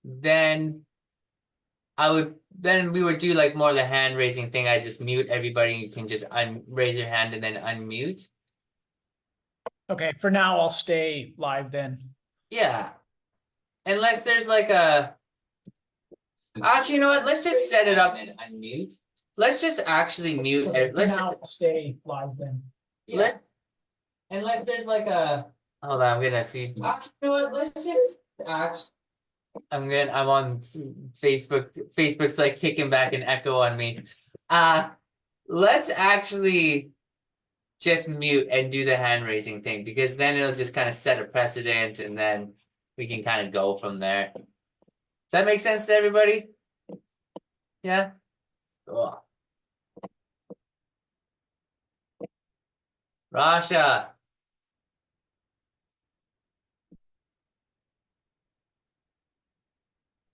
then we would do like more of the hand raising thing. I just mute everybody. You can just raise your hand and then unmute. Okay, for now I'll stay live then. Yeah. Unless there's like a actually, you know what? Let's just set it up and unmute. Let's just actually mute. Let's now just stay live then. let unless there's like a hold on, I'm gonna feed. You know what? Let's just actually. I'm on Facebook. Facebook's like kicking back an echo on me. Let's actually just mute and do the hand raising thing because then it'll just kind of set a precedent and then we can kind of go from there. Does that make sense to everybody? Yeah? Cool. Rasha.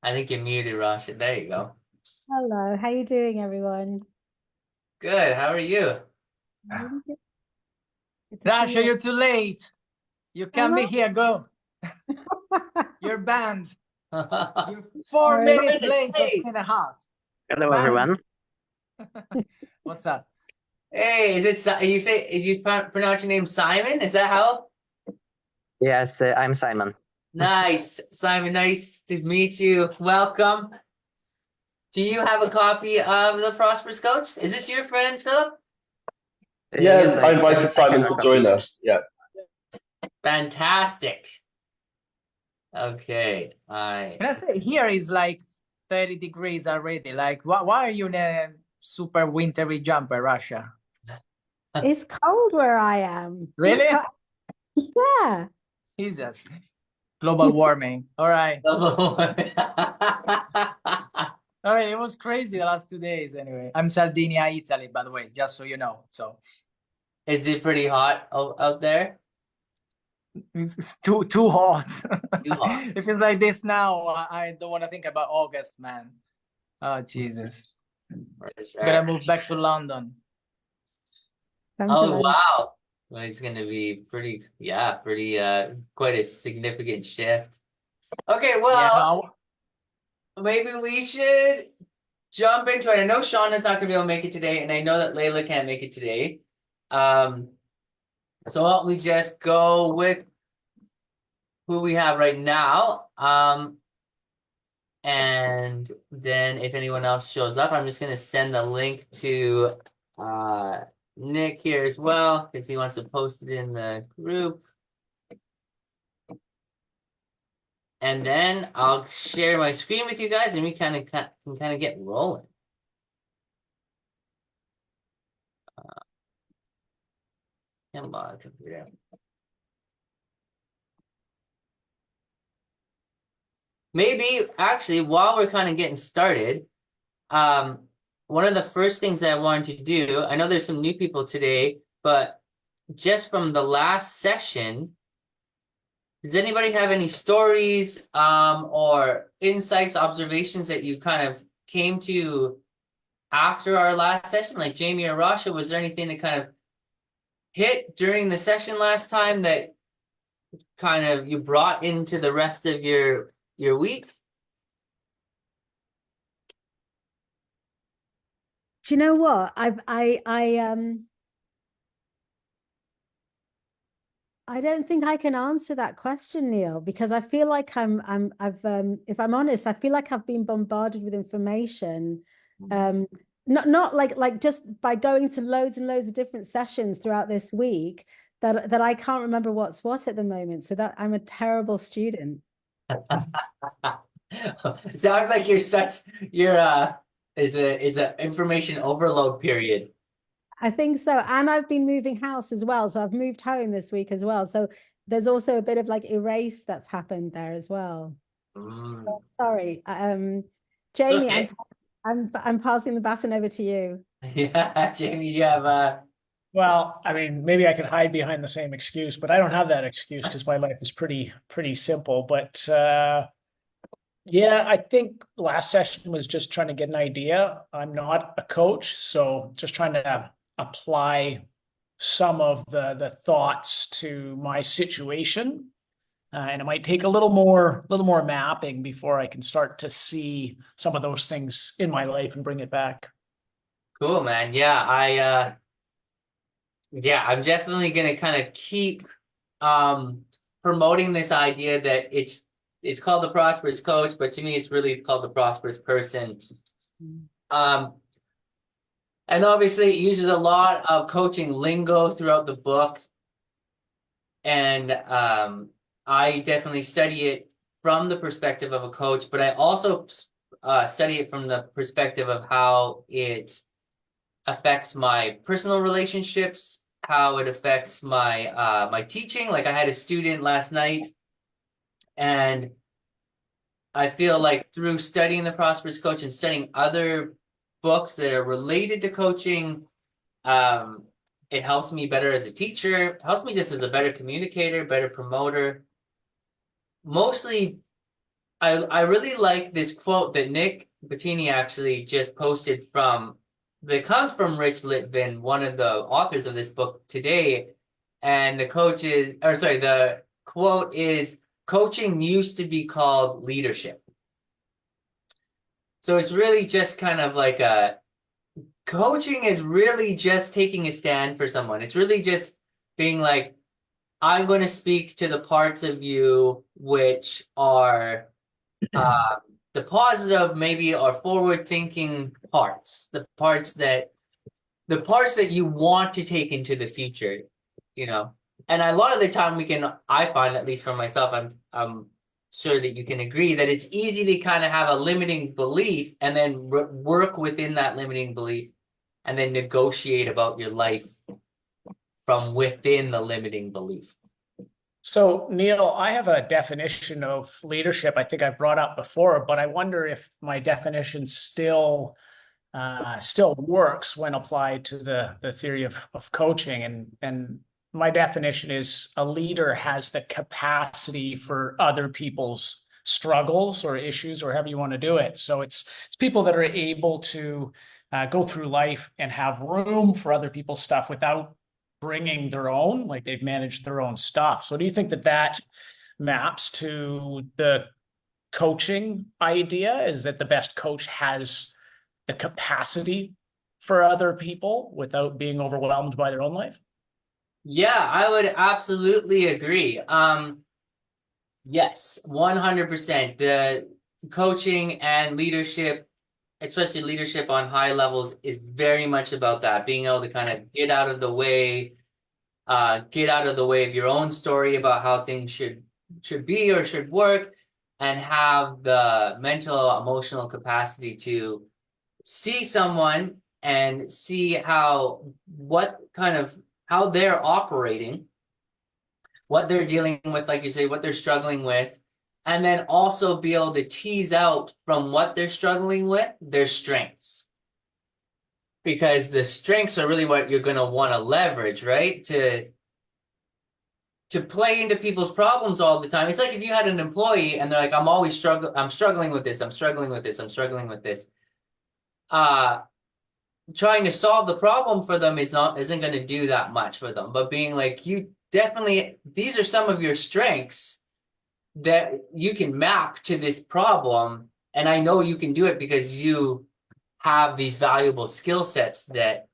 I think you're muted, Rasha. There you go. Hello, how you doing, everyone? Good. How are you? Really good. Good to see Rasha, you. you're too late. You can't be here. Go. You're banned. You're 4 minutes late and a half. Hello, Banned. everyone. What's up? Hey, you pronounce your name Simon? Is that how? Yes, I'm Simon. Nice, Simon. Nice to meet you. Welcome. Do you have a copy of the Prosperous Coach? Is this your friend, Philip? Yeah, Yes, I invited Simon have to a join copy. us. Yeah. Fantastic. Okay, Can I say here is like 30 degrees already? Like, why are you in a super wintry jumper, Rasha? It's cold where I am. Really? Yeah. Jesus. Global warming. All right. All All right. It was crazy the last 2 days anyway. I'm Sardinia, Italy, by the way, just so you know. So Is it pretty hot out there? it's too hot. Too hot. If it's like this now, I don't want to think about August, man. Oh, Jesus. For I'm sure. gonna move back to London. Oh, wow. Well, it's gonna be pretty quite a significant shift. Okay, well, maybe we should jump into it. I know Shauna's not gonna be able to make it today, and I know that Layla can't make it today. So why don't we just go with who we have right now? And then if anyone else shows up, I'm just gonna send the link to Nick here as well because he wants to post it in the group. And then I'll share my screen with you guys and we can kind of get rolling. Come on, computer. Maybe actually while we're kind of getting started, one of the first things that I wanted to do, I know there's some new people today, but just from the last session, does anybody have any stories or insights, observations that you kind of came to after our last session? Like Jamie or Rasha, was there anything that kind of hit during the session last time that kind of you brought into the rest of your week? Do you know what? I don't think I can answer that question, Neil, because I feel like if I'm honest, I feel like I've been bombarded with information. Not like just by going to loads and loads of different sessions throughout this week that I can't remember what's what at the moment. So that I'm a terrible student. Sounds like it's a information overload period. I think so. And I've been moving house as well. So I've moved home this week as well. So there's also a bit of like erase that's happened there as well. So, sorry. Jamie, Okay. I'm passing the baton over to you. Yeah, Jamie, you have Well, I mean, maybe I could hide behind the same excuse, but I don't have that excuse because my life is pretty simple. But yeah, I think last session was just trying to get an idea. I'm not a coach, so just trying to apply some of the thoughts to my situation. And it might take a little more mapping before I can start to see some of those things in my life and bring it back. Cool, man. Yeah, I'm definitely gonna kind of keep promoting this idea that it's called the Prosperous Coach, but to me it's really called the Prosperous Person. And obviously it uses a lot of coaching lingo throughout the book. And I definitely study it from the perspective of a coach, but I also study it from the perspective of how it affects my personal relationships, how it affects my my teaching. Like I had a student last night, and I feel like through studying the Prosperous Coach and studying other books that are related to coaching, it helps me better as a teacher, helps me just as a better communicator, better promoter. Mostly, I really like this quote that Nick Bettini actually just posted that comes from Rich Litvin, one of the authors of this book today. And the quote is, coaching used to be called leadership. So it's really just kind of like coaching is really just taking a stand for someone. It's really just being like, I'm going to speak to the parts of you which are the positive, maybe are forward-thinking parts, the parts that you want to take into the future, you know. And a lot of the time I find, at least for myself, I'm sure that you can agree that it's easy to kind of have a limiting belief and then work within that limiting belief and then negotiate about your life from within the limiting belief. So, Neil, I have a definition of leadership I think I've brought up before, but I wonder if my definition still works when applied to the theory of coaching. And my definition is a leader has the capacity for other people's struggles or issues, or however you want to do it. So it's people that are able to go through life and have room for other people's stuff without bringing their own, like they've managed their own stuff. So do you think that maps to the coaching idea, is that the best coach has the capacity for other people without being overwhelmed by their own life? Yeah, I would absolutely agree. Yes, 100%. The coaching and leadership, especially leadership on high levels, is very much about that, being able to kind of get out of the way of your own story about how things should be or should work, and have the mental, emotional capacity to see someone and see how they're operating, what they're dealing with, like you say, what they're struggling with, and then also be able to tease out from what they're struggling with their strengths. Because the strengths are really what you're going to want to leverage, right? To play into people's problems all the time. It's like if you had an employee and they're like, I'm struggling with this, I'm struggling with this, I'm struggling with this. Trying to solve the problem for them isn't going to do that much for them. But being like, these are some of your strengths that you can map to this problem, and I know you can do it because you have these valuable skill sets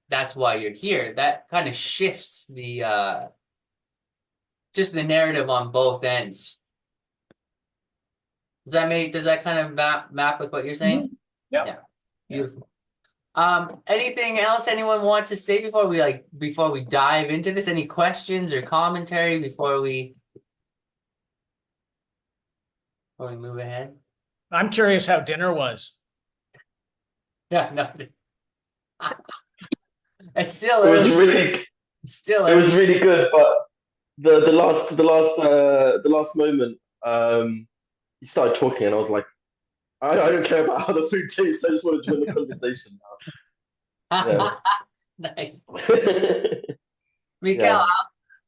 that's why you're here. That kind of shifts just the narrative on both ends. Does that kind of map with what you're saying? Mm-hmm. Yep. Yeah. Beautiful. Anything else anyone want to say before we dive into this? Any questions or commentary before we move ahead? I'm curious how dinner was. Yeah, no. It's still It was early. really, It's still it was early. really good, but the last moment, he started talking, and I was like, I don't care about how the food tastes. I just want to join the conversation now. Nice. Yeah. Mikael, Yeah.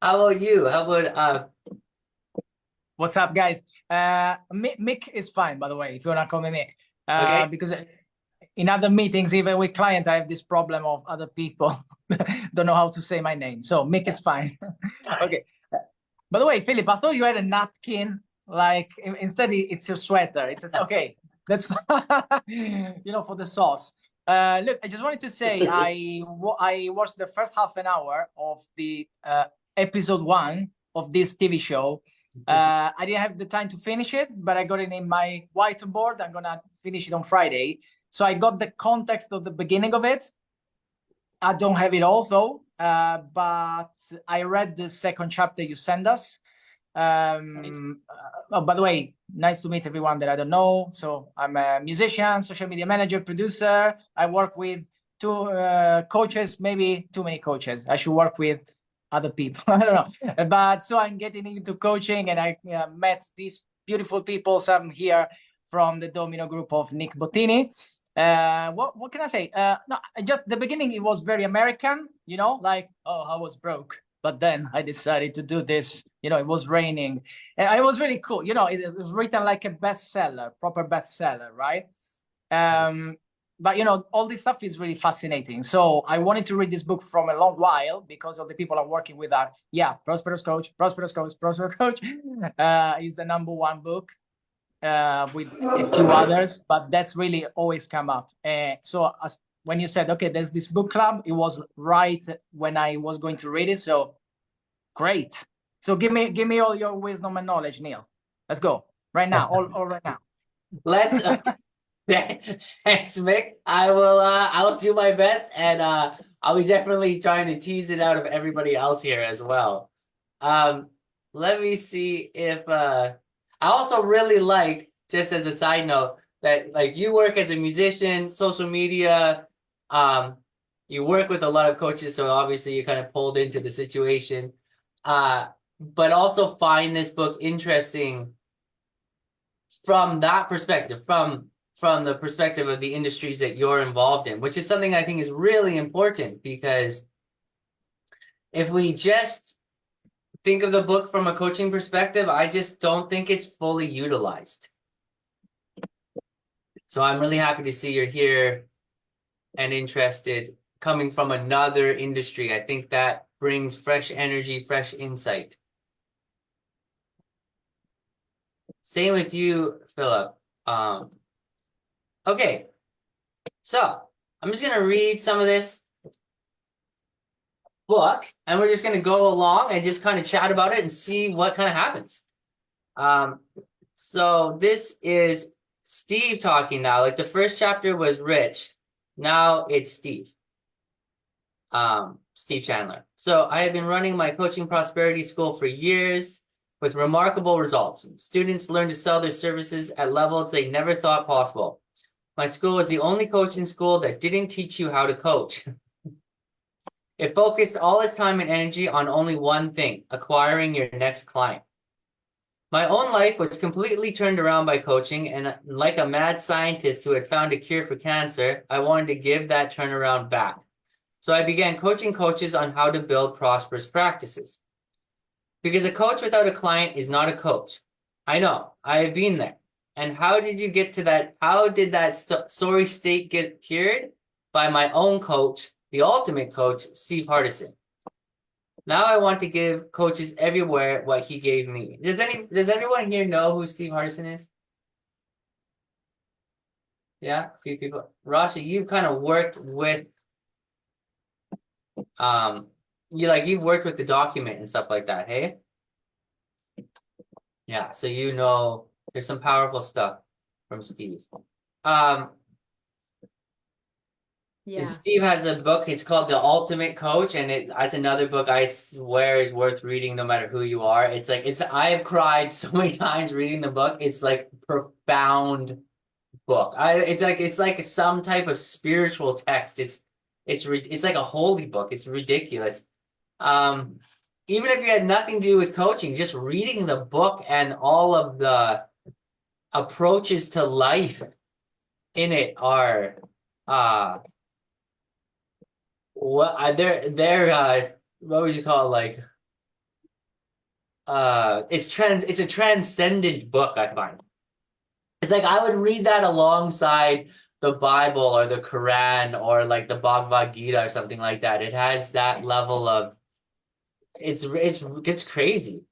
how about you? How about What's up, guys? Mick is fine, by the way, if you wanna call me Mick. Okay. Because in other meetings, even with clients, I have this problem of other people don't know how to say my name. So Mick is fine. Okay. By the way, Philip, I thought you had a napkin. Like instead, it's your sweater. It's just, okay. That's for the sauce. Look, I just wanted to say I watched the first half an hour of the episode 1 of this TV show. I didn't have the time to finish it, but I got it in my whiteboard. I'm gonna finish it on Friday. So I got the context of the beginning of it. I don't have it all though, but I read the second chapter you sent us. Oh, by the way, nice to meet everyone that I don't know. So I'm a musician, social media manager, producer. I work with 2 coaches, maybe too many coaches. I should work with other people. I don't know. But so I'm getting into coaching, and I met these beautiful people. Some here from the Domino group of Nick Bottini. What can I say? No, just the beginning, it was very American, like, oh, I was broke, but then I decided to do this. It was raining, and it was really cool. It was written like a bestseller, proper bestseller, right? But all this stuff is really fascinating. So I wanted to read this book from a long while because of the people I'm working with are, Prosperous Coach is the #1 book. With a few others, but that's really always come up. So when you said, okay, there's this book club, it was right when I was going to read it. So great. So give me all your wisdom and knowledge, Neil. Let's go right now. All right now. Let's. Thanks, Mick. I'll do my best, and I'll be definitely trying to tease it out of everybody else here as well. Let me see if I also really like, just as a side note, that like you work as a musician, social media, you work with a lot of coaches, so obviously you're kind of pulled into the situation. But also find this book interesting from that perspective, from the perspective of the industries that you're involved in, which is something I think is really important, because if we just think of the book from a coaching perspective, I just don't think it's fully utilized. So I'm really happy to see you're here and interested, coming from another industry. I think that brings fresh energy, fresh insight. Same with you, Philip. Okay, so I'm just going to read some of this book, and we're just going to go along and just kind of chat about it and see what kind of happens. So this is Steve talking now. Like the first chapter was Rich. Now it's Steve. Steve Chandler. So I have been running my coaching prosperity school for years with remarkable results. Students learn to sell their services at levels they never thought possible. My school was the only coaching school that didn't teach you how to coach. It focused all its time and energy on only one thing: acquiring your next client. My own life was completely turned around by coaching, and like a mad scientist who had found a cure for cancer, I wanted to give that turnaround back. So I began coaching coaches on how to build prosperous practices. Because a coach without a client is not a coach. I know, I have been there. And how did you get to that? How did that sorry state get cured? By my own coach, the ultimate coach, Steve Hardison. Now I want to give coaches everywhere what he gave me. Does anyone here know who Steve Hardison is? Yeah, a few people. Rasha, you kind of worked with you've worked with the document and stuff like that, hey? Yeah, so there's some powerful stuff from Steve. Yeah. Steve has a book. It's called The Ultimate Coach, and it's another book I swear is worth reading no matter who you are. I have cried so many times reading the book. It's like profound book. It's like some type of spiritual text. It's like a holy book. It's ridiculous. Even if you had nothing to do with coaching, just reading the book and all of the approaches to life in it are what would you call it? Like it's a transcendent book, I find. It's like I would read that alongside the Bible or the Quran or like the Bhagavad Gita or something like that. It has that level of it's crazy.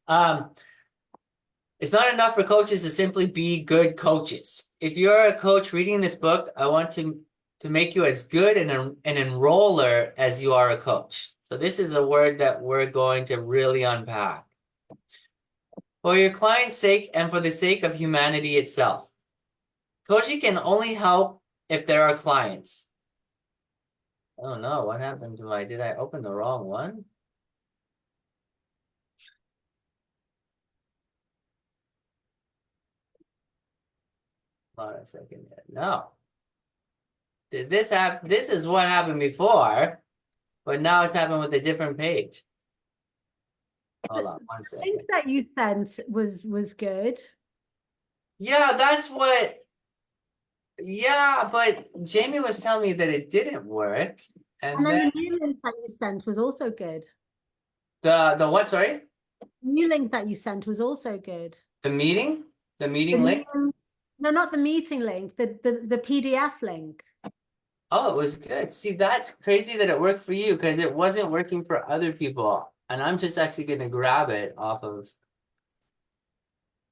It's not enough for coaches to simply be good coaches. If you're a coach reading this book, I want to make you as good an enroller as you are a coach. So this is a word that we're going to really unpack. For your client's sake and for the sake of humanity itself. Coaching can only help if there are clients. Oh no, what happened to did I open the wrong one? Hold on a second. No. Did this happen? This is what happened before, but now it's happened with a different page. Hold on one The second. link that you sent was good. Yeah, that's what. Yeah, but Jamie was telling me that it didn't work, and And then then the new link that you sent was also good. the what? Sorry, The new link that you sent was also good. the meeting The link. no, not the meeting link, the PDF link. Oh, it was good. See, that's crazy that it worked for you because it wasn't working for other people, and I'm just actually going to grab it off of.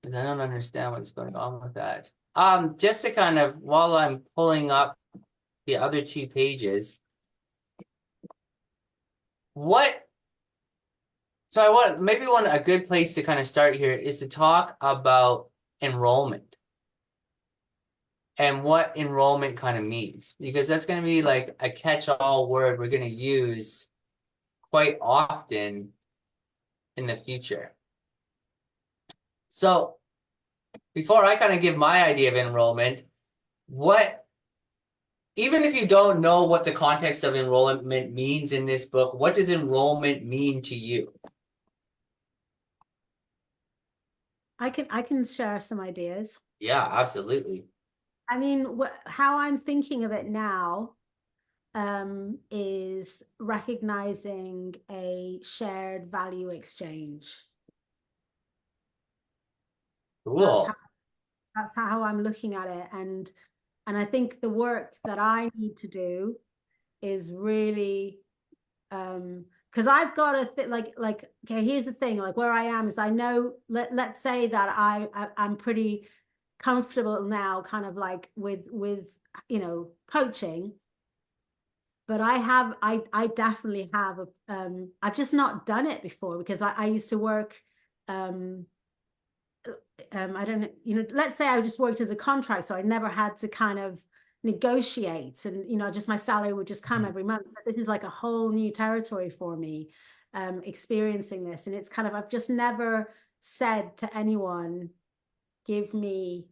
Because I don't understand what's going on with that. Just to kind of while I'm pulling up the other two pages, what? So I want maybe a good place to kind of start here is to talk about enrollment and what enrollment kind of means, because that's going to be like a catch-all word we're going to use quite often in the future. So before I kind of give my idea of enrollment, even if you don't know what the context of enrollment means in this book, what does enrollment mean to you? I can share some ideas. Yeah, absolutely. I mean, how I'm thinking of it now is recognizing a shared value exchange. Cool. That's how I'm looking at it. And I think the work that I need to do is really because I've got a like okay, here's the thing, like where I am is I know let's say that I'm pretty comfortable now kind of like with coaching, but I definitely have I've just not done it before because I used to work I don't know, let's say I just worked as a contract, so I never had to kind of negotiate, and just my salary would just come every month. So this is like a whole new territory for me, experiencing this, and it's kind of I've just never said to anyone, give me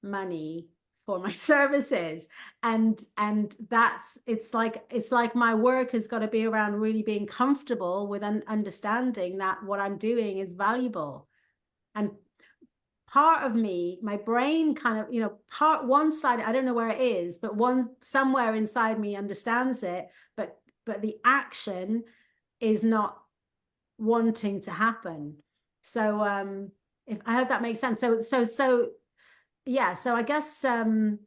money for my services, and it's like my work has got to be around really being comfortable with understanding that what I'm doing is valuable. And part of me, my brain kind of, one side, I don't know where it is, but somewhere inside me understands it, but the action is not wanting to happen. So if I hope that makes sense. So yeah, so I guess the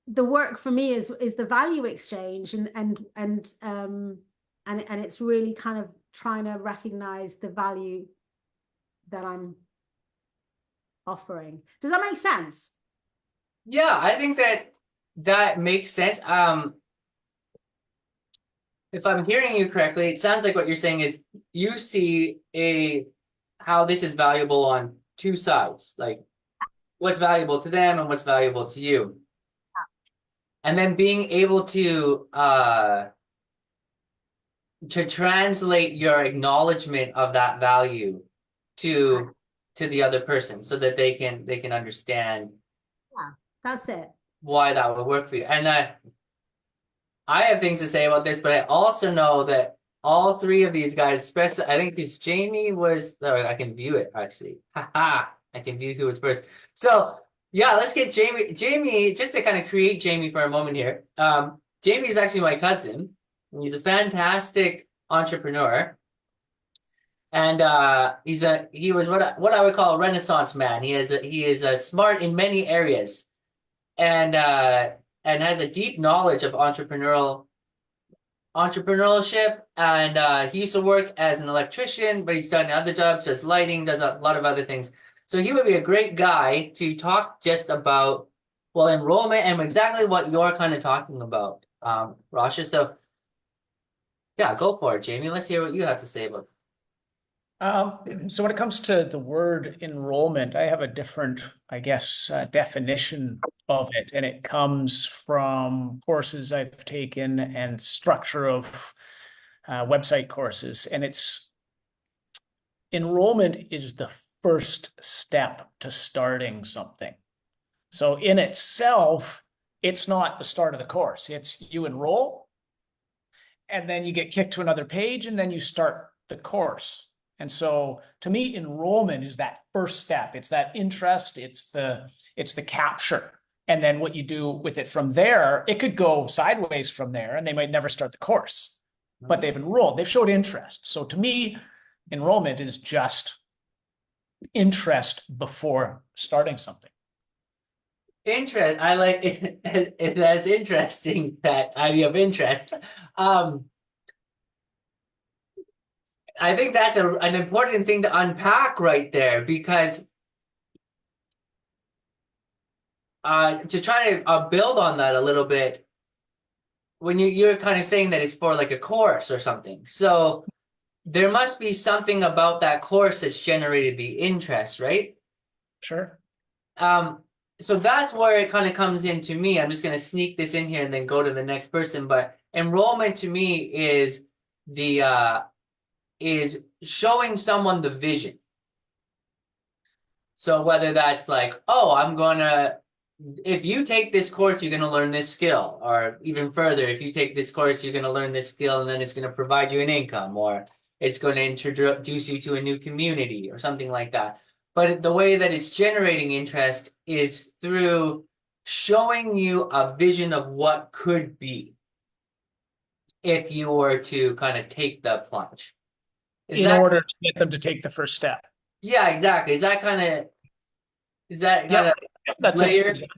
work for me is the value exchange, and it's really kind of trying to recognize the value that I'm offering. Does that make sense? Yeah, I think that makes sense. If I'm hearing you correctly, it sounds like what you're saying is you see how this is valuable on two sides, like what's valuable to them and what's valuable to you. And then being able to translate your acknowledgement of that value to the other person so that they can understand. Yeah, that's it. Why that would work for you. And I have things to say about this, but I also know that all three of these guys, especially, I think it's Jamie was, I can view it actually. Haha, I can view who was first. So yeah, let's get Jamie. Jamie, just to kind of create Jamie for a moment here. Jamie is actually my cousin. He's a fantastic entrepreneur. And he was what I would call a Renaissance man. He is smart in many areas, and has a deep knowledge of entrepreneurial entrepreneurship, and he used to work as an electrician, but he's done other jobs, does lighting, does a lot of other things. So he would be a great guy to talk just about, well, enrollment and exactly what you're kind of talking about, Rasha. So yeah, go for it, Jamie. Let's hear what you have to say about it. So when it comes to the word enrollment, I have a different, I guess, definition of it, and it comes from courses I've taken and structure of website courses. And it's enrollment is the first step to starting something. So in itself, it's not the start of the course. It's you enroll, and then you get kicked to another page, and then you start the course. And so to me, enrollment is that first step. It's that interest, it's the capture. And then what you do with it from there, it could go sideways from there, and they might never start the course, but they've enrolled, they've showed interest. So to me, enrollment is just interest before starting something. Interest. I like it. That's interesting, that idea of interest. I think that's an important thing to unpack right there, because to try to build on that a little bit, when you're kind of saying that it's for like a course or something, so there must be something about that course that's generated the interest, right? Sure. So that's where it kind of comes into me. I'm just going to sneak this in here and then go to the next person. But enrollment to me is is showing someone the vision. So whether that's like, oh, if you take this course, you're going to learn this skill, or even further, if you take this course, you're going to learn this skill, and then it's going to provide you an income, or it's going to introduce you to a new community or something like that. But the way that it's generating interest is through showing you a vision of what could be if you were to kind of take the plunge. In order to get them to take the first step. Yeah, exactly. Is that kind of That's layered? it.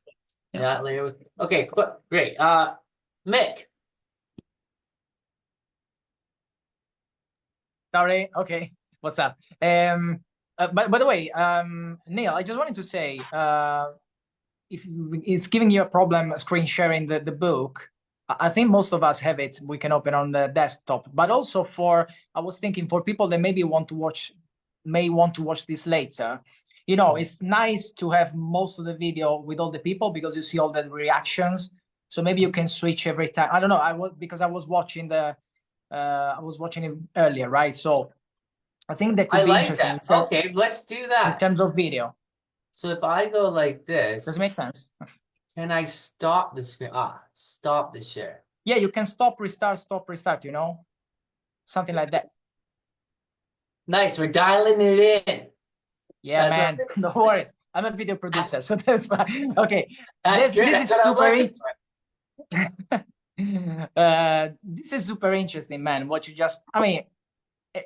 Yeah, layer with. Okay, cool. Great. Mick. Sorry. Okay. What's up? By the way, Neil, I just wanted to say, if it's giving you a problem screen sharing the book, I think most of us have it. We can open on the desktop, but also I was thinking for people that may want to watch this later, it's nice to have most of the video with all the people, because you see all the reactions. So maybe you can switch every time. I don't know. I was watching it earlier, right? So I think that could be like interesting. that. Okay, let's do that. In terms of video. So if I go like this, does it make sense? Can I stop the screen? Stop the share. Yeah, you can stop, restart, something like that. Nice, we're dialing it in. Yeah, man, no worries. I'm a video producer, so that's fine. Okay, that's good. This is super interesting, man. What you just,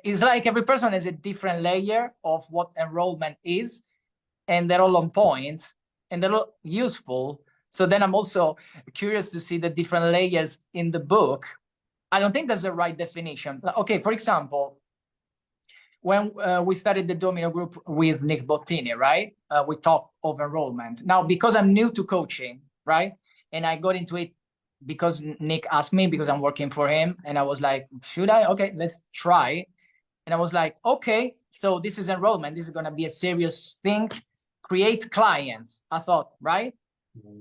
it's like every person has a different layer of what enrollment is, and they're all on point, and they're all useful. So then I'm also curious to see the different layers in the book. I don't think that's the right definition. Okay, for example, when we started the Domino Group with Nick Bottini, right? We talked of enrollment. Now, because I'm new to coaching, right? And I got into it because Nick asked me, because I'm working for him. And I was like, should I? Okay, let's try. And I was like, okay, so this is enrollment. This is going to be a serious thing. Create clients, I thought, right?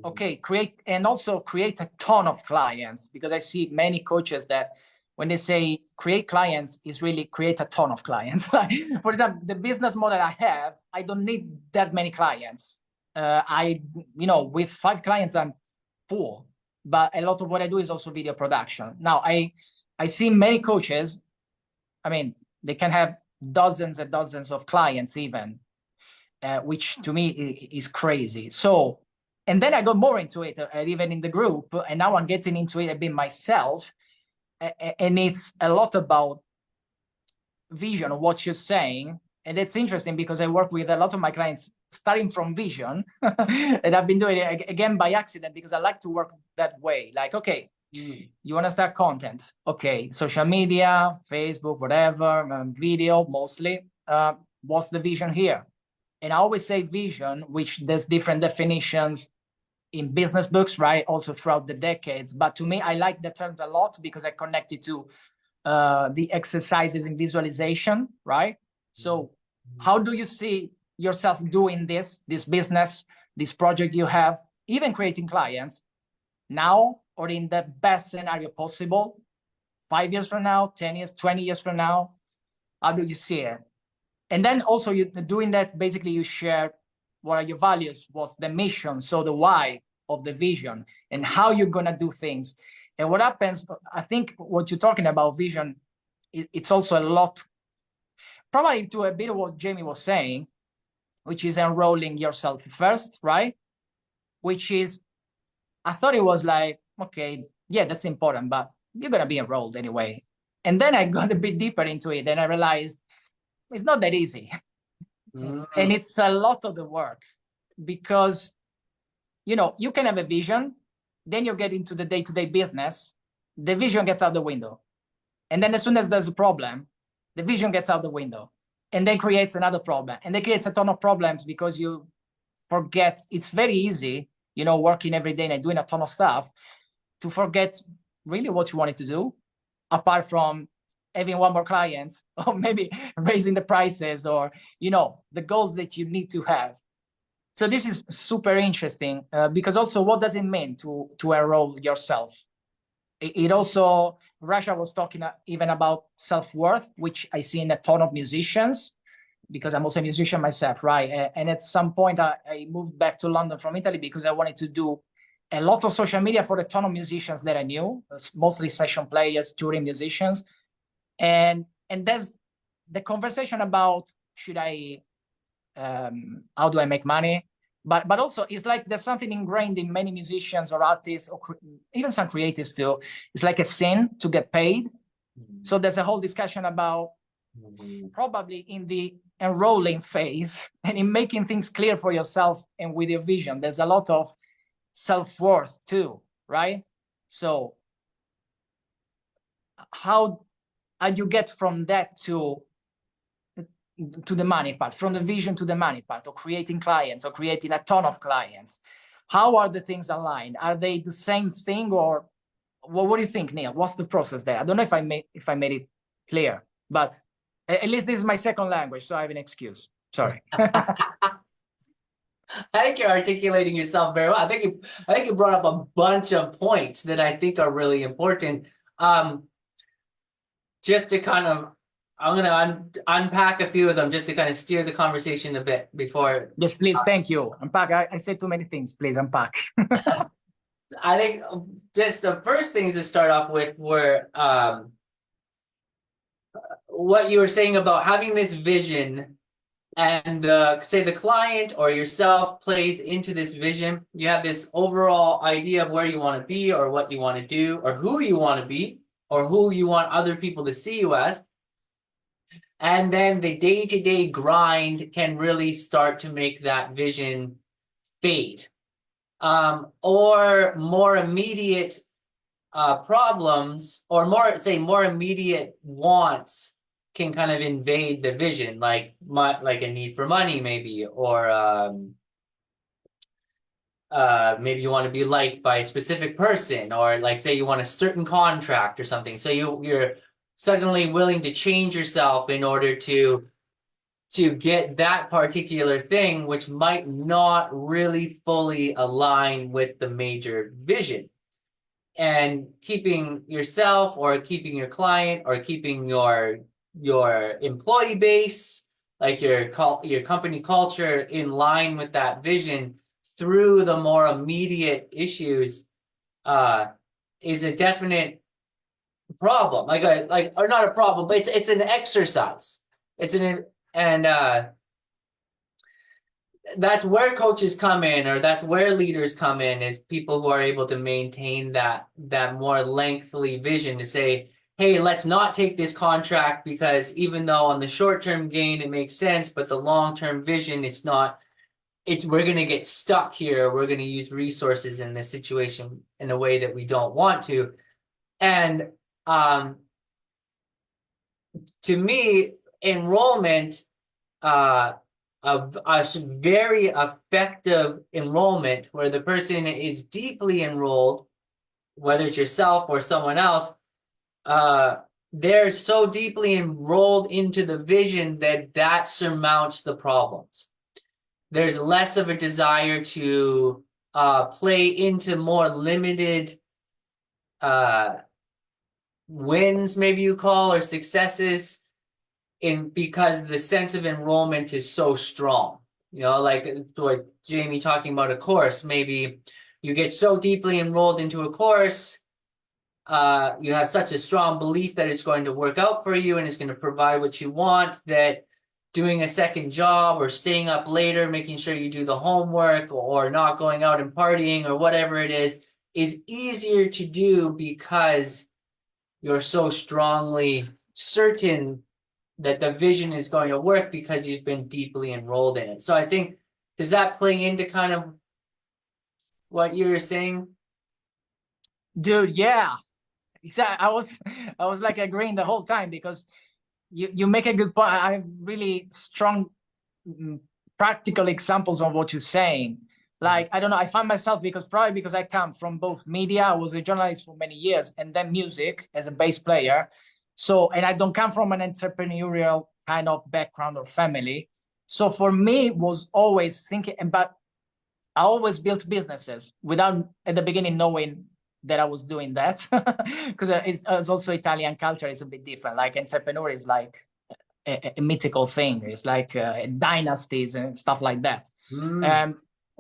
Okay, create a ton of clients, because I see many coaches that when they say create clients, is really create a ton of clients. For example, the business model I have, I don't need that many clients. With 5 clients, I'm full. But a lot of what I do is also video production. Now, I see many coaches, they can have dozens and dozens of clients even, which to me is crazy. So, and then I got more into it, even in the group, and now I'm getting into it a bit myself. And it's a lot about vision of what you're saying. And it's interesting because I work with a lot of my clients starting from vision. And I've been doing it again by accident, because I like to work that way. Like, okay, You want to start content. Okay, social media, Facebook, whatever, video mostly. What's the vision here? And I always say vision, which there's different definitions in business books, right? Also throughout the decades. But to me, I like the term a lot because I connect it to the exercises in visualization, right? So how do you see yourself doing this business, this project you have, even creating clients now or in the best scenario possible, 5 years from now, 10 years, 20 years from now? How do you see it? And then also you doing that, basically you share what are your values, what's the mission, so the why of the vision and how you're gonna do things. And what happens, I think what you're talking about vision, it's also a lot, probably to a bit of what Jamie was saying, which is enrolling yourself first, right? Which is, I thought it was like, okay, yeah, that's important, but you're gonna be enrolled anyway. And then I got a bit deeper into it and I realized it's not that easy. And it's a lot of the work because, you know, you can have a vision, then you get into the day-to-day business, the vision gets out the window. And then as soon as there's a problem, the vision gets out the window and then creates another problem. And that creates a ton of problems because you forget, it's very easy, you know, working every day and doing a ton of stuff to forget really what you wanted to do, apart from having one more client or maybe raising the prices or, you know, the goals that you need to have. So this is super interesting because also what does it mean to enroll yourself? It also, Rasha was talking even about self-worth, which I see in a ton of musicians because I'm also a musician myself, right? And at some point I moved back to London from Italy because I wanted to do a lot of social media for a ton of musicians that I knew, mostly session players, touring musicians. And there's the conversation about how do I make money? But also it's like there's something ingrained in many musicians or artists or even some creatives too. It's like a sin to get paid. So there's a whole discussion about probably in the enrolling phase and in making things clear for yourself and with your vision, there's a lot of self-worth too, right? So how you get from that to the money part, from the vision to the money part, or creating clients or creating a ton of clients? How are the things aligned? Are they the same thing, or what do you think, Neil? What's the process there? I don't know if I made it clear, but at least this is my second language, so I have an excuse. Sorry. I think you're articulating yourself very well. I think you brought up a bunch of points that I think are really important. Just to kind of, I'm gonna unpack a few of them just to kind of steer the conversation a bit before. Yes, please. Thank you. Unpack. I said too many things. Please unpack. I think just the first things to start off with were what you were saying about having this vision, and say the client or yourself plays into this vision. You have this overall idea of where you want to be or what you want to do or who you want to be or who you want other people to see you as. And then the day-to-day grind can really start to make that vision fade. Or more immediate problems, or more immediate wants can kind of invade the vision, like a need for money maybe, or maybe you want to be liked by a specific person, or like say you want a certain contract or something. So you're suddenly willing to change yourself in order to get that particular thing, which might not really fully align with the major vision. And keeping yourself or keeping your client or keeping your employee base, like your company culture, in line with that vision through the more immediate issues is a definite problem. Or not a problem, but it's an exercise. That's where coaches come in, or that's where leaders come in, is people who are able to maintain that more lengthy vision to say, hey, let's not take this contract because even though on the short-term gain it makes sense, but the long-term vision, it's not we're going to get stuck here. We're going to use resources in this situation in a way that we don't want to. And to me, enrollment, a very effective enrollment where the person is deeply enrolled, whether it's yourself or someone else, they're so deeply enrolled into the vision that surmounts the problems. There's less of a desire to play into more limited wins, maybe you call, or successes, because the sense of enrollment is so strong. You know, like Jamie talking about a course, maybe you get so deeply enrolled into a course, you have such a strong belief that it's going to work out for you and it's going to provide what you want, that doing a second job or staying up later, making sure you do the homework, or not going out and partying or whatever it is easier to do because you're so strongly certain that the vision is going to work because you've been deeply enrolled in it. So I think, does that play into kind of what you were saying? Dude, yeah. Exactly. I was like agreeing the whole time, because you make a good point. I have really strong practical examples of what you're saying. Like, I don't know, I find myself, probably because I come from both media, I was a journalist for many years, and then music as a bass player. So, and I don't come from an entrepreneurial kind of background or family. So for me, it was always thinking, but I always built businesses without at the beginning knowing that I was doing that, because it's also Italian culture is a bit different. Like entrepreneur is like a mythical thing. It's like dynasties and stuff like that.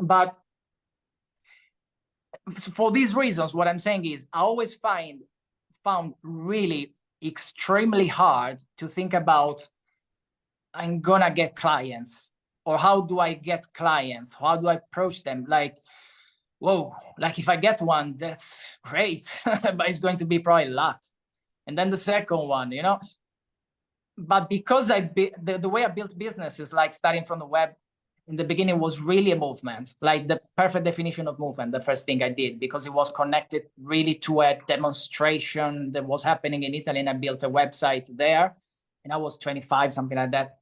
But for these reasons, what I'm saying is I always found really extremely hard to think about, I'm gonna get clients, or how do I get clients? How do I approach them? Like, whoa, like if I get one, that's great, but it's going to be probably a lot. And then the second one, you know. But because the way I built businesses, like starting from the web, in the beginning was really a movement, like the perfect definition of movement, the first thing I did, because it was connected really to a demonstration that was happening in Italy, and I built a website there, and I was 25, something like that.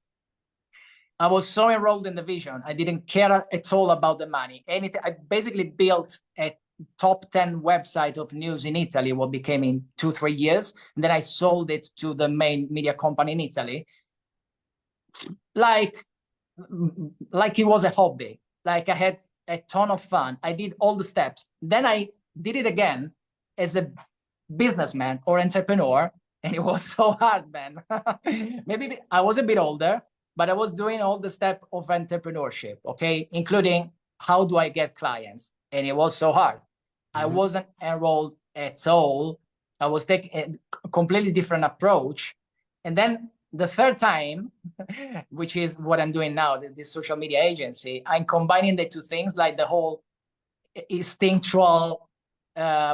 I was so enrolled in the vision, I didn't care at all about the money. Anything. I basically built a top 10 website of news in Italy, what became in 2-3 years. And then I sold it to the main media company in Italy. Like it was a hobby. Like I had a ton of fun. I did all the steps. Then I did it again as a businessman or entrepreneur. And it was so hard, man. Maybe I was a bit older, but I was doing all the steps of entrepreneurship, okay? Including how do I get clients? And it was so hard. I wasn't enrolled at all. I was taking a completely different approach. And then the third time, which is what I'm doing now, this social media agency, I'm combining the two things, like the whole instinctual,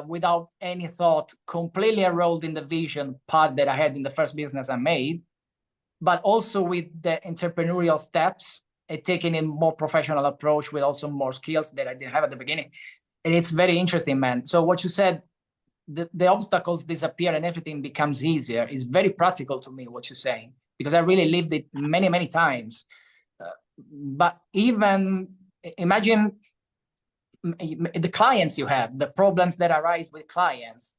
without any thought, completely enrolled in the vision part that I had in the first business I made, but also with the entrepreneurial steps and taking a more professional approach with also more skills that I didn't have at the beginning. And it's very interesting, man. So what you said, the obstacles disappear and everything becomes easier, is very practical to me, what you're saying, because I really lived it many, many times. But even imagine the clients you have, the problems that arise with clients.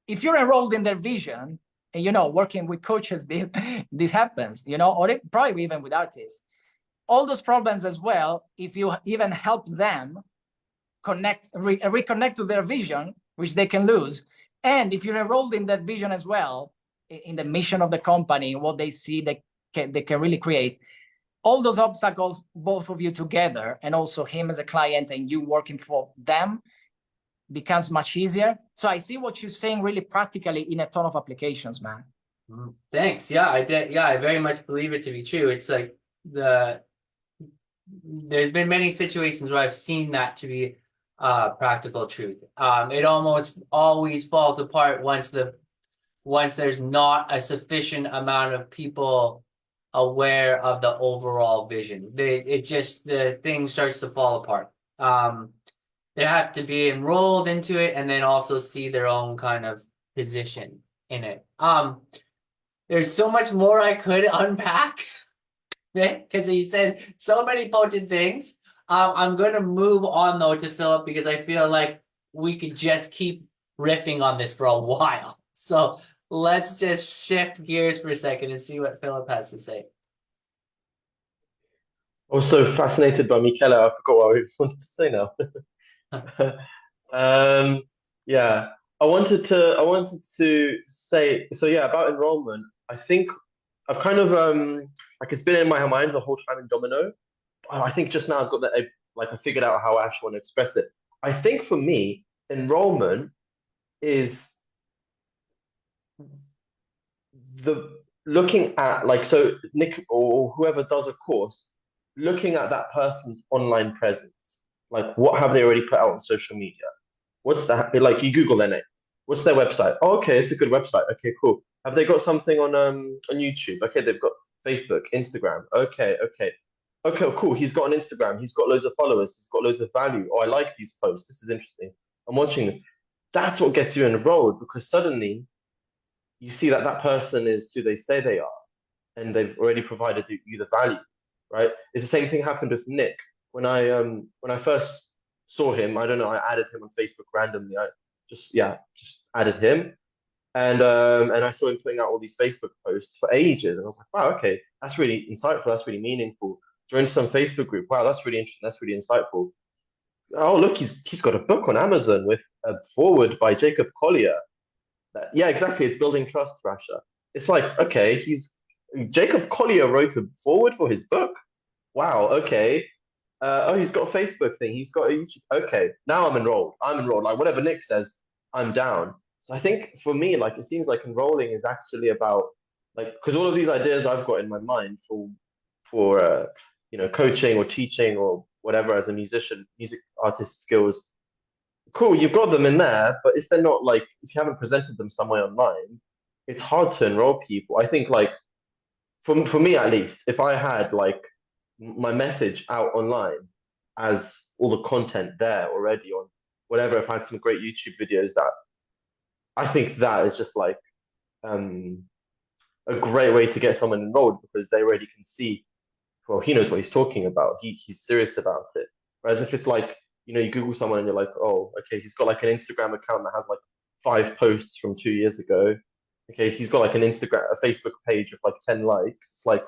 If you're enrolled in their vision, and, you know, working with coaches, this happens, you know, or probably even with artists, all those problems as well, if you even help them reconnect to their vision, which they can lose. And if you're enrolled in that vision as well, in the mission of the company, what they see they can really create, all those obstacles, both of you together, and also him as a client and you working for them, becomes much easier. So I see what you're saying really practically in a ton of applications, man. Thanks. Yeah, I did. Yeah, I very much believe it to be true. It's like there's been many situations where I've seen that to be practical truth. It almost always falls apart once there's not a sufficient amount of people aware of the overall vision. The thing starts to fall apart. They have to be enrolled into it and then also see their own kind of position in it. There's so much more I could unpack because you said so many potent things. I'm going to move on though to Philip because I feel like we could just keep riffing on this for a while. So let's just shift gears for a second and see what Philip has to say. Also fascinated by Michele. I forgot what I wanted to say now. Yeah, I wanted to say so. Yeah, about enrollment. I think I've kind of like it's been in my mind the whole time in Domino. I think just now I've got that like I figured out how I actually want to express it. I think for me, enrollment is the looking at like so Nick or whoever does a course, looking at that person's online presence. Like what have they already put out on social media? What's that? Like you Google their name. What's their website? Oh, okay, it's a good website. Okay, cool. Have they got something on YouTube? Okay, they've got Facebook, Instagram. Okay, okay. Okay, cool. He's got an Instagram. He's got loads of followers. He's got loads of value. Oh, I like these posts. This is interesting. I'm watching this. That's what gets you enrolled because suddenly you see that that person is who they say they are and they've already provided you the value, right? It's the same thing happened with Nick. When I first saw him, I don't know, I added him on Facebook randomly. I just added him. And I saw him putting out all these Facebook posts for ages. And I was like, wow, okay, that's really insightful, that's really meaningful. Join some Facebook group. Wow, that's really interesting, that's really insightful. Oh, look, he's got a book on Amazon with a foreword by Jacob Collier. Yeah, exactly. It's building trust, Rasha. It's like, okay, Jacob Collier wrote a foreword for his book. Wow, okay. Oh, he's got a Facebook thing. He's got a YouTube. Okay, now I'm enrolled. I'm enrolled. Like whatever Nick says, I'm down. So I think for me, like it seems like enrolling is actually about like because all of these ideas I've got in my mind for coaching or teaching or whatever as a musician, music artist skills. Cool, you've got them in there, but if they're not like if you haven't presented them somewhere online, it's hard to enroll people. I think like for me at least, if I had like my message out online as all the content there already on whatever, if I had some great YouTube videos that I think that is just like a great way to get someone enrolled because they already can see, well, he knows what he's talking about. He's serious about it. Whereas if it's like, you Google someone and you're like, oh, okay, he's got like an Instagram account that has like 5 posts from 2 years ago. Okay, he's got like a Facebook page of like 10 likes. It's like,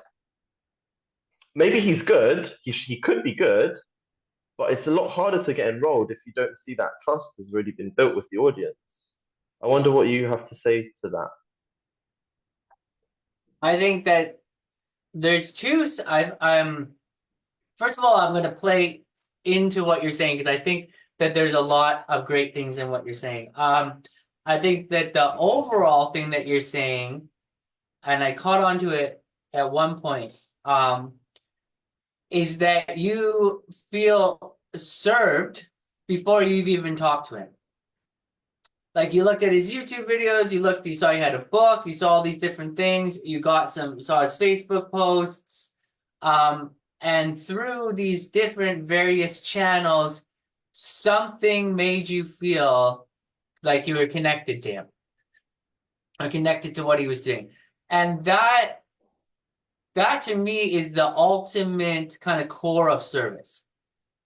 maybe he's good. He could be good, but it's a lot harder to get enrolled if you don't see that trust has already been built with the audience. I wonder what you have to say to that. I think that there's two. I'm first of all, I'm going to play into what you're saying because I think that there's a lot of great things in what you're saying. I think that the overall thing that you're saying, and I caught onto it at one point, is that you feel served before you've even talked to him. Like you looked at his YouTube videos, you saw he had a book, you saw all these different things, you saw his Facebook posts, and through these different various channels, something made you feel like you were connected to him, or connected to what he was doing. And that to me is the ultimate kind of core of service.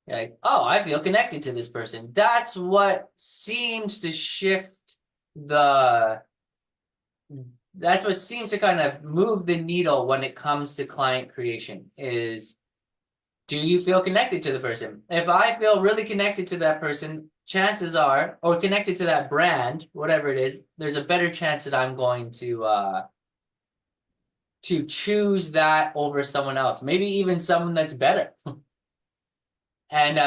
You're like, oh, I feel connected to this person. That's what seems to shift that's what seems to kind of move the needle when it comes to client creation is, do you feel connected to the person? If I feel really connected to that person, chances are, or connected to that brand, whatever it is, there's a better chance that I'm going to choose that over someone else, maybe even someone that's better. And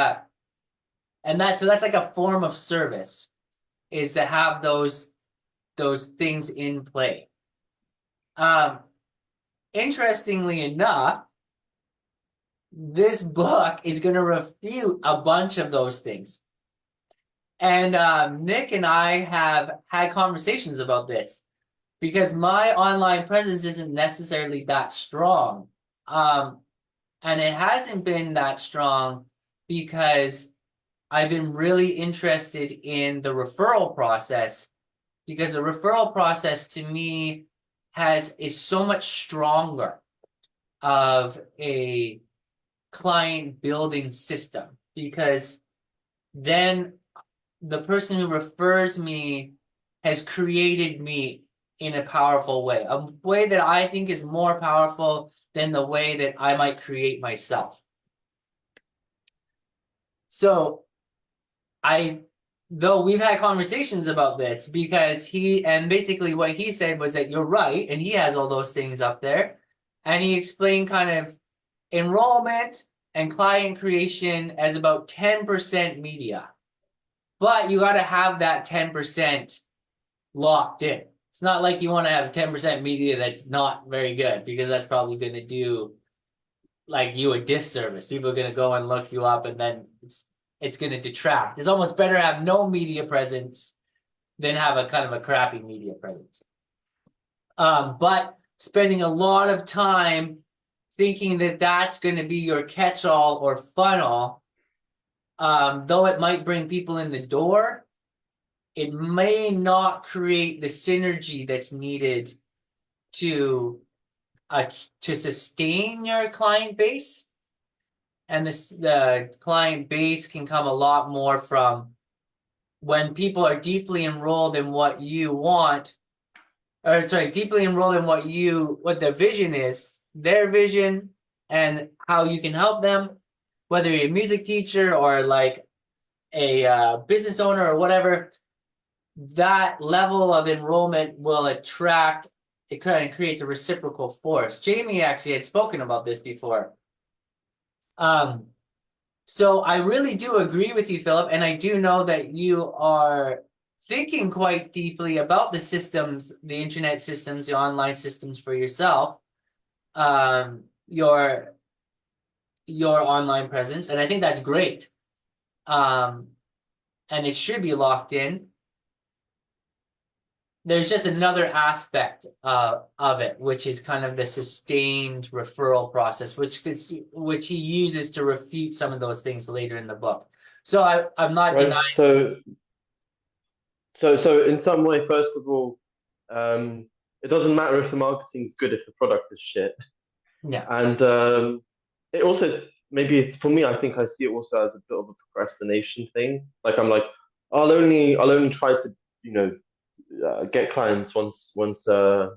that's like a form of service, is to have those things in play. Interestingly enough, this book is going to refute a bunch of those things. And Nick and I have had conversations about this because my online presence isn't necessarily that strong. And it hasn't been that strong because I've been really interested in the referral process, because the referral process to me is so much stronger of a client building system, because then the person who refers me has created me in a powerful way, a way that I think is more powerful than the way that I might create myself. So though we've had conversations about this, because basically what he said was that you're right, and he has all those things up there, and he explained kind of enrollment and client creation as about 10% media. But you got to have that 10% locked in. It's not like you want to have 10% media that's not very good, because that's probably going to do like you a disservice. People are going to go and look you up, and then it's going to detract. It's almost better to have no media presence than have a kind of a crappy media presence. But spending a lot of time thinking that that's going to be your catch-all or funnel, though it might bring people in the door, it may not create the synergy that's needed to sustain your client base. And the client base can come a lot more from when people are deeply enrolled in what you want, or sorry, deeply enrolled in what their vision is, their vision, and how you can help them, whether you're a music teacher or like a business owner or whatever. That level of enrollment will attract, it kind of creates a reciprocal force. Jamie actually had spoken about this before. So I really do agree with you, Philip, and I do know that you are thinking quite deeply about the systems, the internet systems, the online systems for yourself, your online presence, and I think that's great. And it should be locked in. There's just another aspect of it, which is kind of the sustained referral process, which he uses to refute some of those things later in the book. So I'm not denying. So in some way, first of all, it doesn't matter if the marketing's good if the product is shit. Yeah. And it also, maybe for me, I think I see it also as a bit of a procrastination thing. Like I'm like, I'll only try to, get clients once I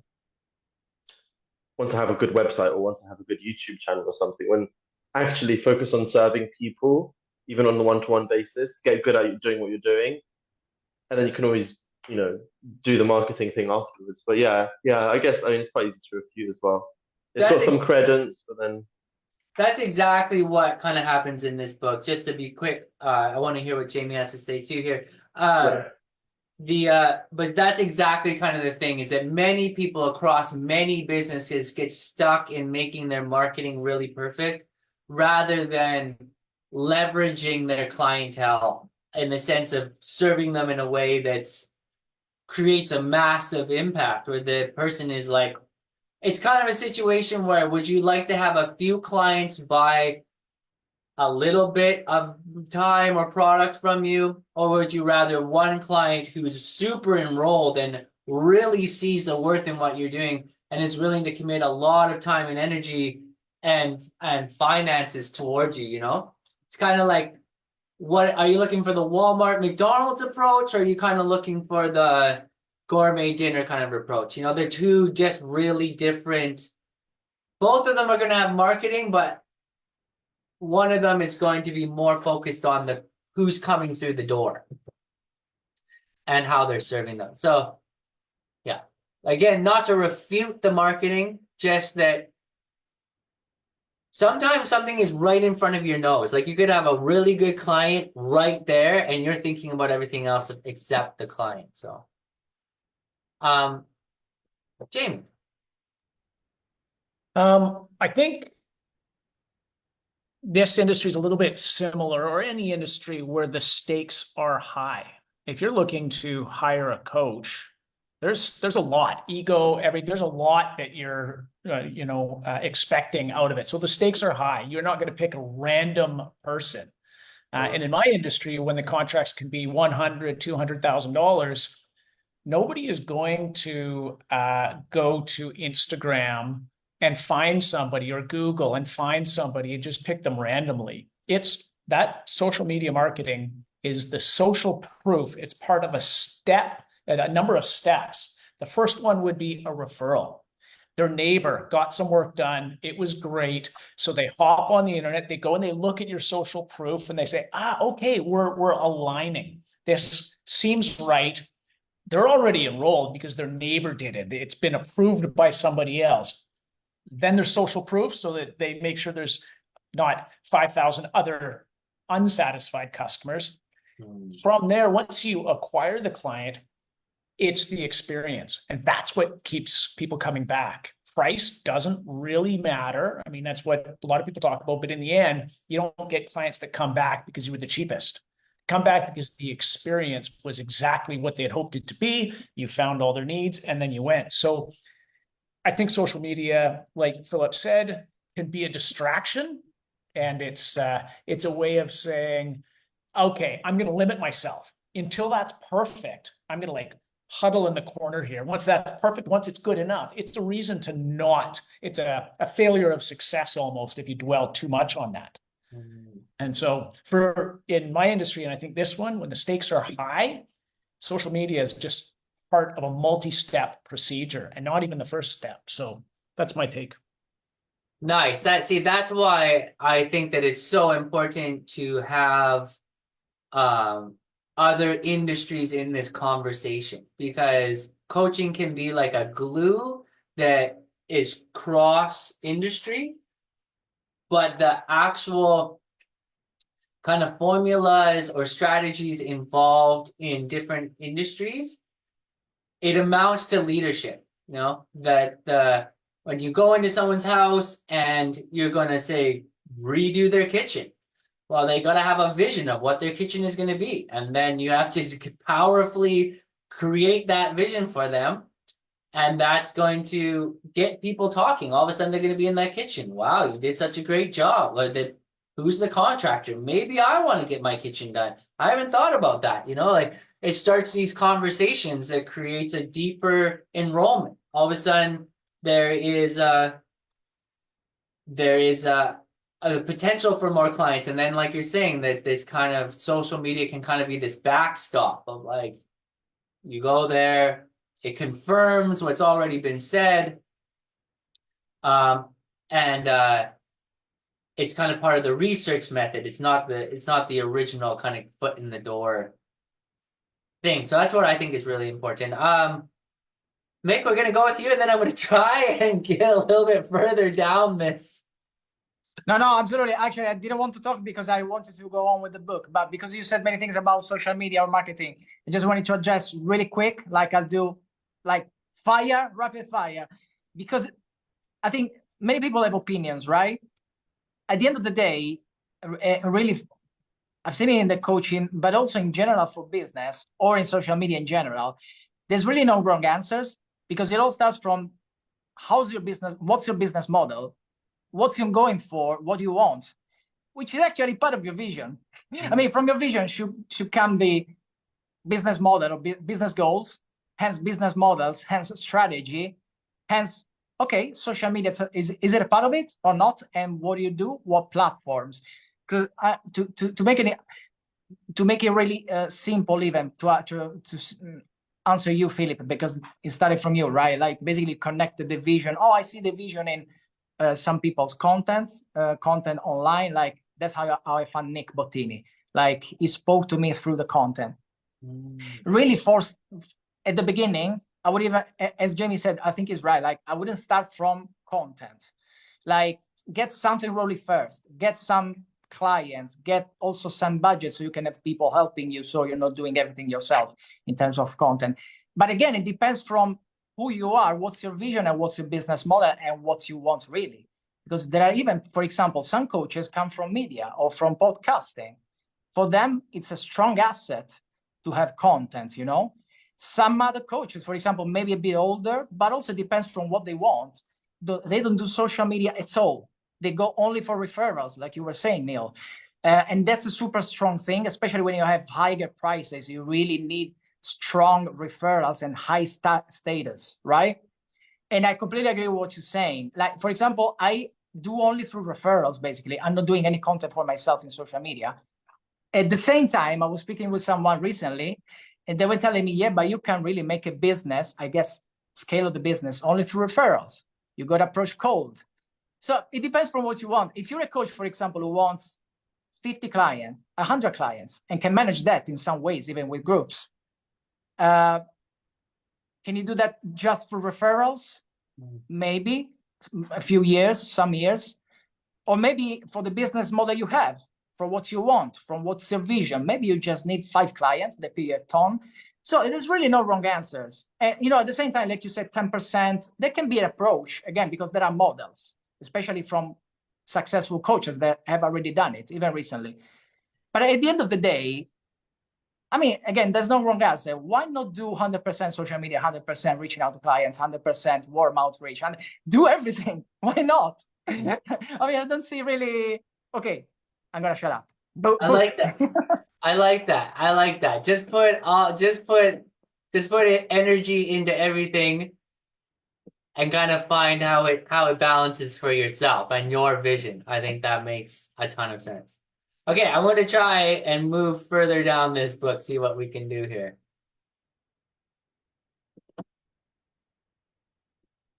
have a good website or once I have a good YouTube channel or something. When actually focus on serving people, even on the one-to-one basis, get good at doing what you're doing, and then you can always, do the marketing thing afterwards. But yeah, I guess it's quite easy to refute as well. It's got some credence, but then that's exactly what kind of happens in this book. Just to be quick, I want to hear what Jamie has to say too here. But that's exactly kind of the thing, is that many people across many businesses get stuck in making their marketing really perfect rather than leveraging their clientele in the sense of serving them in a way that creates a massive impact, where the person is like, it's kind of a situation where, would you like to have a few clients buy a little bit of time or product from you, or would you rather one client who's super enrolled and really sees the worth in what you're doing and is willing to commit a lot of time and energy and finances towards you? It's kind of like, what are you looking for, the Walmart McDonald's approach, or are you kind of looking for the gourmet dinner kind of approach? They're two just really different. Both of them are going to have marketing, but one of them is going to be more focused on the who's coming through the door and how they're serving them. So yeah, again, not to refute the marketing, just that sometimes something is right in front of your nose. Like you could have a really good client right there and you're thinking about everything else except the client. So Jamie. I think this industry is a little bit similar, or any industry where the stakes are high. If you're looking to hire a coach, there's a lot ego, there's a lot that you're expecting out of it. So the stakes are high. You're not going to pick a random person. And in my industry, when the contracts can be $100,000, $200,000, nobody is going to go to Instagram and find somebody, or Google and find somebody and just pick them randomly. It's that social media marketing is the social proof. It's part of a number of steps. The first one would be a referral. Their neighbor got some work done. It was great. So they hop on the internet, they go and they look at your social proof and they say, okay, we're aligning. This seems right. They're already enrolled because their neighbor did it. It's been approved by somebody else. Then there's social proof so that they make sure there's not 5,000 other unsatisfied customers. From there, once you acquire the client, it's the experience. And that's what keeps people coming back. Price doesn't really matter. I mean, that's what a lot of people talk about. But in the end, you don't get clients that come back because you were the cheapest. Come back because the experience was exactly what they had hoped it to be. You found all their needs and then you went. So I think social media, like Philip said, can be a distraction. And it's a way of saying, okay, I'm going to limit myself until that's perfect. I'm going to like huddle in the corner here. Once that's perfect, once it's good enough, it's a reason to not, it's a failure of success almost if you dwell too much on that. And so in my industry, and I think this one, when the stakes are high, social media is just part of a multi-step procedure and not even the first step. So that's my take. Nice. That's why I think that it's so important to have other industries in this conversation, because coaching can be like a glue that is cross industry, but the actual kind of formulas or strategies involved in different industries, it amounts to leadership. You know, that when you go into someone's house and you're going to say redo their kitchen, well, they got to have a vision of what their kitchen is going to be. And then you have to powerfully create that vision for them. And that's going to get people talking. All of a sudden, they're going to be in that kitchen. Wow, you did such a great job. Like, who's the contractor? Maybe I want to get my kitchen done. I haven't thought about that. You know, like it starts these conversations that creates a deeper enrollment. All of a sudden, there is a potential for more clients. And then, like you're saying, that this kind of social media can kind of be this backstop of like, you go there, it confirms what's already been said. And it's kind of part of the research method. It's not the original kind of foot in the door thing. So that's what I think is really important. Mick, we're gonna go with you, and then I'm gonna try and get a little bit further down this. No, absolutely. Actually, I didn't want to talk because I wanted to go on with the book, but because you said many things about social media or marketing, I just wanted to address really quick, like I'll do, like rapid fire, because I think many people have opinions, right? At the end of the day, really, I've seen it in the coaching, but also in general for business or in social media in general, there's really no wrong answers, because it all starts from how's your business, what's your business model, what's you going for, what you want, which is actually part of your vision. I mean, from your vision should come the business model or business goals, hence business models, hence strategy, hence, okay, social media, is it a part of it or not? And what do you do? What platforms? To make it really simple, even to answer you, Philip, because it started from you, right? Like basically connected the vision. Oh, I see the vision in some people's content online. Like that's how I found Nick Bottini. Like he spoke to me through the content. Really forced at the beginning. I would even, as Jamie said, I think he's right. Like I wouldn't start from content. Like get something really first. Get some clients. Get also some budget so you can have people helping you, so you're not doing everything yourself in terms of content. But again, it depends from who you are, what's your vision, and what's your business model, and what you want really. Because there are even, for example, some coaches come from media or from podcasting. For them, it's a strong asset to have content, you know. Some other coaches, for example, maybe a bit older, but also depends from what they want. They don't do social media at all. They go only for referrals, like you were saying, Neil. And that's a super strong thing, especially when you have higher prices. You really need strong referrals and high status, right? And I completely agree with what you're saying. Like, for example, I do only through referrals, basically. I'm not doing any content for myself in social media. At the same time, I was speaking with someone recently, and they were telling me, yeah, but you can really make a business, I guess, scale of the business only through referrals. You got to approach cold. So it depends from what you want. If you're a coach, for example, who wants 50 clients, 100 clients, and can manage that in some ways, even with groups, can you do that just for referrals? Maybe a few years, some years, or maybe for the business model you have, for what you want, from what's your vision. Maybe you just need 5 clients, they pay you a ton. So there's really no wrong answers. And, you know, at the same time, like you said, 10%, there can be an approach, again, because there are models, especially from successful coaches that have already done it, even recently. But at the end of the day, I mean, again, there's no wrong answer. Why not do 100% social media, 100% reaching out to clients, 100% warm outreach, and do everything? Why not? I mean, I don't see really. Okay, I'm gonna shut up. I like that. I like that. I like that. Just put energy into everything and kind of find how it balances for yourself and your vision. I think that makes a ton of sense. Okay, I want to try and move further down this book, see what we can do here.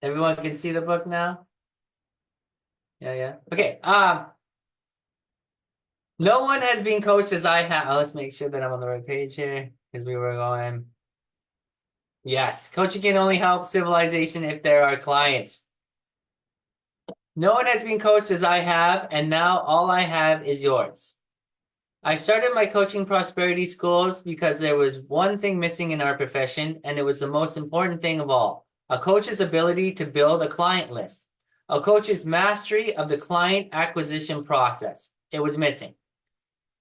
Everyone can see the book now? Yeah. Okay. No one has been coached as I have. Let's make sure that I'm on the right page here because we were going. Yes, coaching can only help civilization if there are clients. No one has been coached as I have, and now all I have is yours. I started my coaching prosperity schools because there was one thing missing in our profession, and it was the most important thing of all: a coach's ability to build a client list, a coach's mastery of the client acquisition process. It was missing.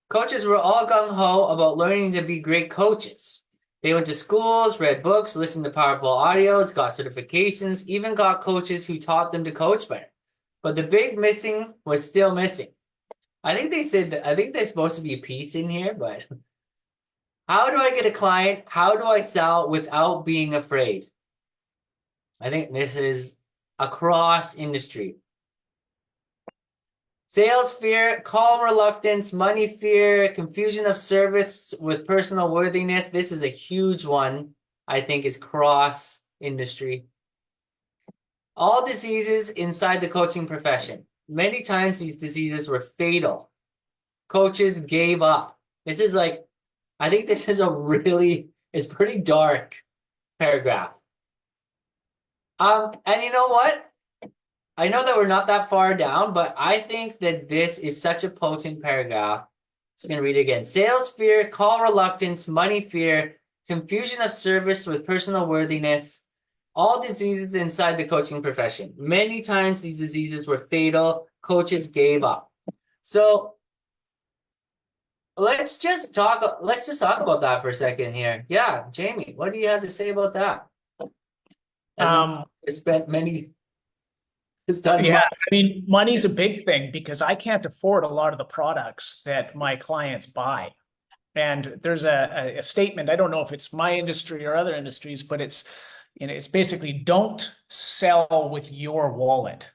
Coaches were all gung-ho about learning to be great coaches. They went to schools, read books, listened to powerful audios, got certifications, even got coaches who taught them to coach better. But the big missing was still missing. I think they said that, I think there's supposed to be a piece in here, but how do I get a client? How do I sell without being afraid? I think this is across industry. Sales fear, call reluctance, money fear, confusion of service with personal worthiness. This is a huge one. I think is cross industry. All diseases inside the coaching profession. Many times these diseases were fatal. Coaches gave up. This is like, I think this is it's pretty dark paragraph. And you know what? I know that we're not that far down, but I think that this is such a potent paragraph. I'm going to read it again. Sales fear, call reluctance, money fear, confusion of service with personal worthiness. All diseases inside the coaching profession. Many times these diseases were fatal. Coaches gave up. So let's just talk about that for a second here. Yeah, Jamie, what do you have to say about that? Spent many. It's done. Yeah, I mean, money's a big thing because I can't afford a lot of the products that my clients buy. And there's a statement, I don't know if it's my industry or other industries, but it's basically don't sell with your wallet.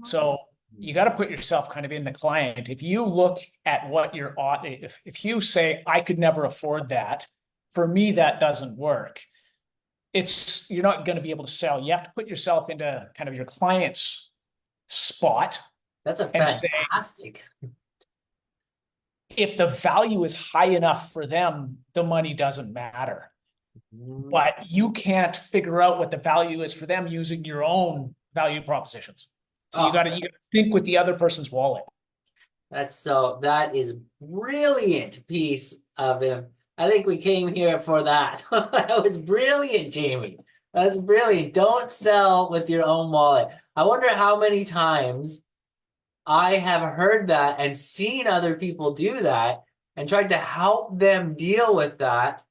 So you got to put yourself kind of in the client. If you look at what you're, if you say, I could never afford that, for me, that doesn't work. You're not going to be able to sell. You have to put yourself into kind of your client's spot. That's a fantastic. If the value is high enough for them, the money doesn't matter. But you can't figure out what the value is for them using your own value propositions. So you got to think with the other person's wallet. That is brilliant piece of him. I think we came here for that. That was brilliant, Jamie. That's brilliant. Don't sell with your own wallet. I wonder how many times I have heard that and seen other people do that and tried to help them deal with that.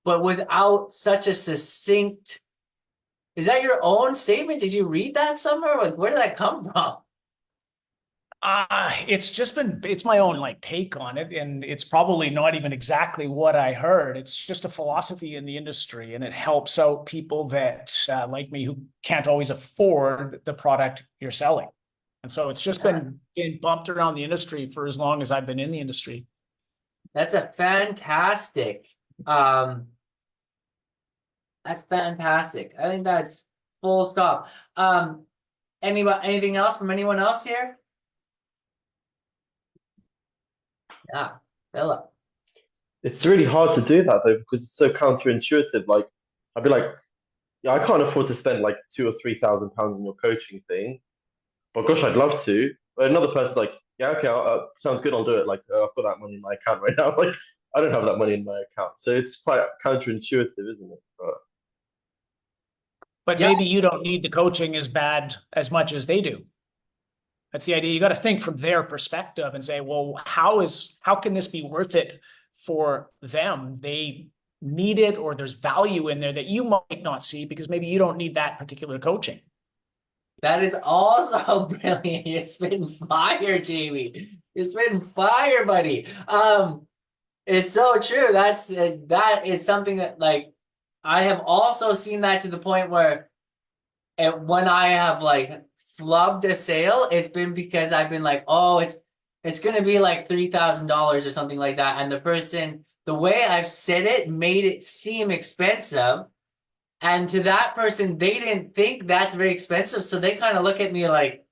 but without such a succinct. Is that your own statement? Did you read that somewhere? Like, where did that come from? It's my own like take on it, and it's probably not even exactly what I heard. It's just a philosophy in the industry, and it helps out people that like me, who can't always afford the product you're selling. And so it's just been bumped around the industry for as long as I've been in the industry. That's a fantastic. That's fantastic. I think that's full stop. Anything else from anyone else here? Yeah, Philip. It's really hard to do that though because it's so counterintuitive. Like I'd be like, yeah, I can't afford to spend like £2,000 or £3,000 on your coaching thing, but gosh, I'd love to. But another person's like, yeah, okay, sounds good, I'll do it. Like I've got that money in my account right now. Like I don't have that money in my account, so it's quite counterintuitive, isn't it? But Yeah. maybe you don't need the coaching as much as they do. That's the idea. You got to think from their perspective and say, well, how can this be worth it for them? They need it, or there's value in there that you might not see because maybe you don't need that particular coaching. That is also brilliant. You're spitting fire, Jamie. You're spitting fire, buddy. It's so true. That is something that, like, I have also seen that to the point where, when I have like flubbed a sale, it's been because I've been like, oh, it's gonna be like $3,000 or something like that, and the person, the way I've said it, made it seem expensive. And to that person, they didn't think that's very expensive. So they kind of look at me like,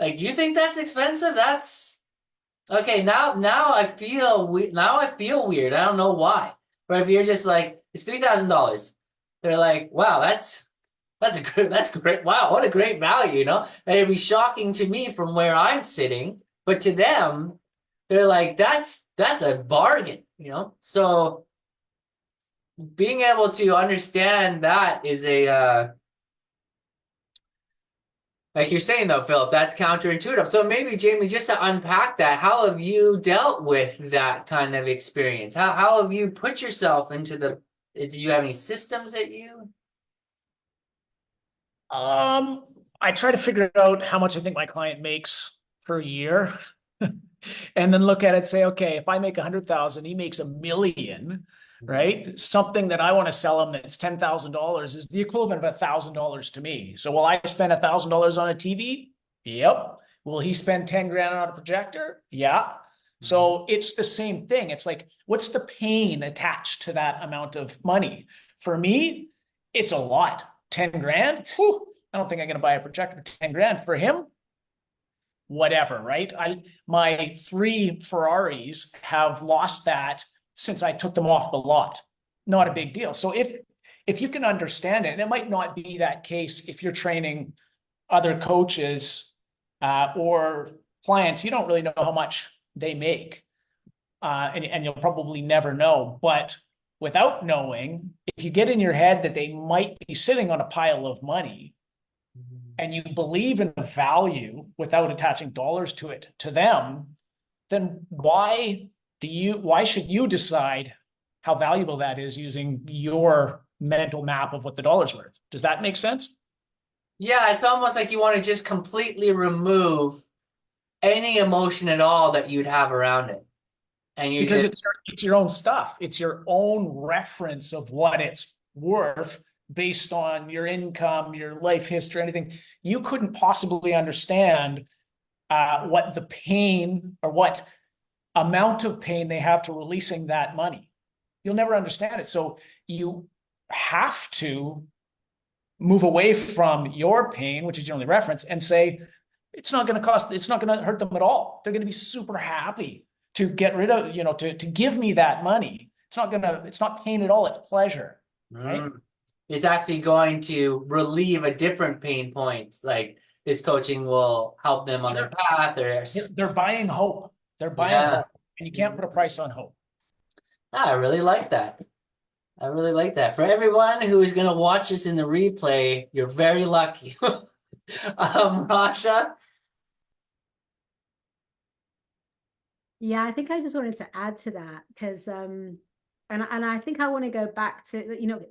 you think that's expensive? That's okay. Now I feel weird. I don't know why. But if you're just like, it's $3,000, they're like, wow, that's great. Wow, what a great value, you know? And it'd be shocking to me from where I'm sitting, but to them, they're like, that's a bargain, you know? So being able to understand that is like you're saying though, Philip, that's counterintuitive. So maybe, Jamie, just to unpack that, how have you dealt with that kind of experience? How have you put yourself into do you have any systems that you? I try to figure out how much I think my client makes per year, and then look at it and say, okay, if I make 100,000, he makes 1,000,000, right? Something that I want to sell him that's $10,000 is the equivalent of $1,000 to me. So will I spend $1,000 on a TV? Yep. Will he spend 10 grand on a projector? Yeah. So it's the same thing. It's like, what's the pain attached to that amount of money? For me, it's a lot. 10 grand. Whew, I don't think I'm going to buy a projector for 10 grand. For him, whatever, right? My 3 Ferraris have lost that since I took them off the lot. Not a big deal. So if you can understand it, and it might not be that case if you're training other coaches or clients, you don't really know how much they make, and you'll probably never know. But without knowing, if you get in your head that they might be sitting on a pile of money, and you believe in the value without attaching dollars to it to them, then why should you decide how valuable that is using your mental map of what the dollar's worth? Does that make sense? Yeah, it's almost like you want to just completely remove any emotion at all that you'd have around it. And because it's your own stuff. It's your own reference of what it's worth based on your income, your life history, anything. You couldn't possibly understand what the pain or what amount of pain they have to releasing that money. You'll never understand it. So you have to move away from your pain, which is your only reference, and say, it's not going to hurt them at all. They're going to be super happy to get rid of, to give me that money. It's not pain at all. It's pleasure. Right. It's actually going to relieve a different pain point. Like this coaching will help them on their path, or they're buying hope. They're buying hope, and you can't put a price on hope. I really like that. I really like that. For everyone who is going to watch this in the replay, you're very lucky. Rasha? Yeah, I think I just wanted to add to that because and I think I want to go back to, you know,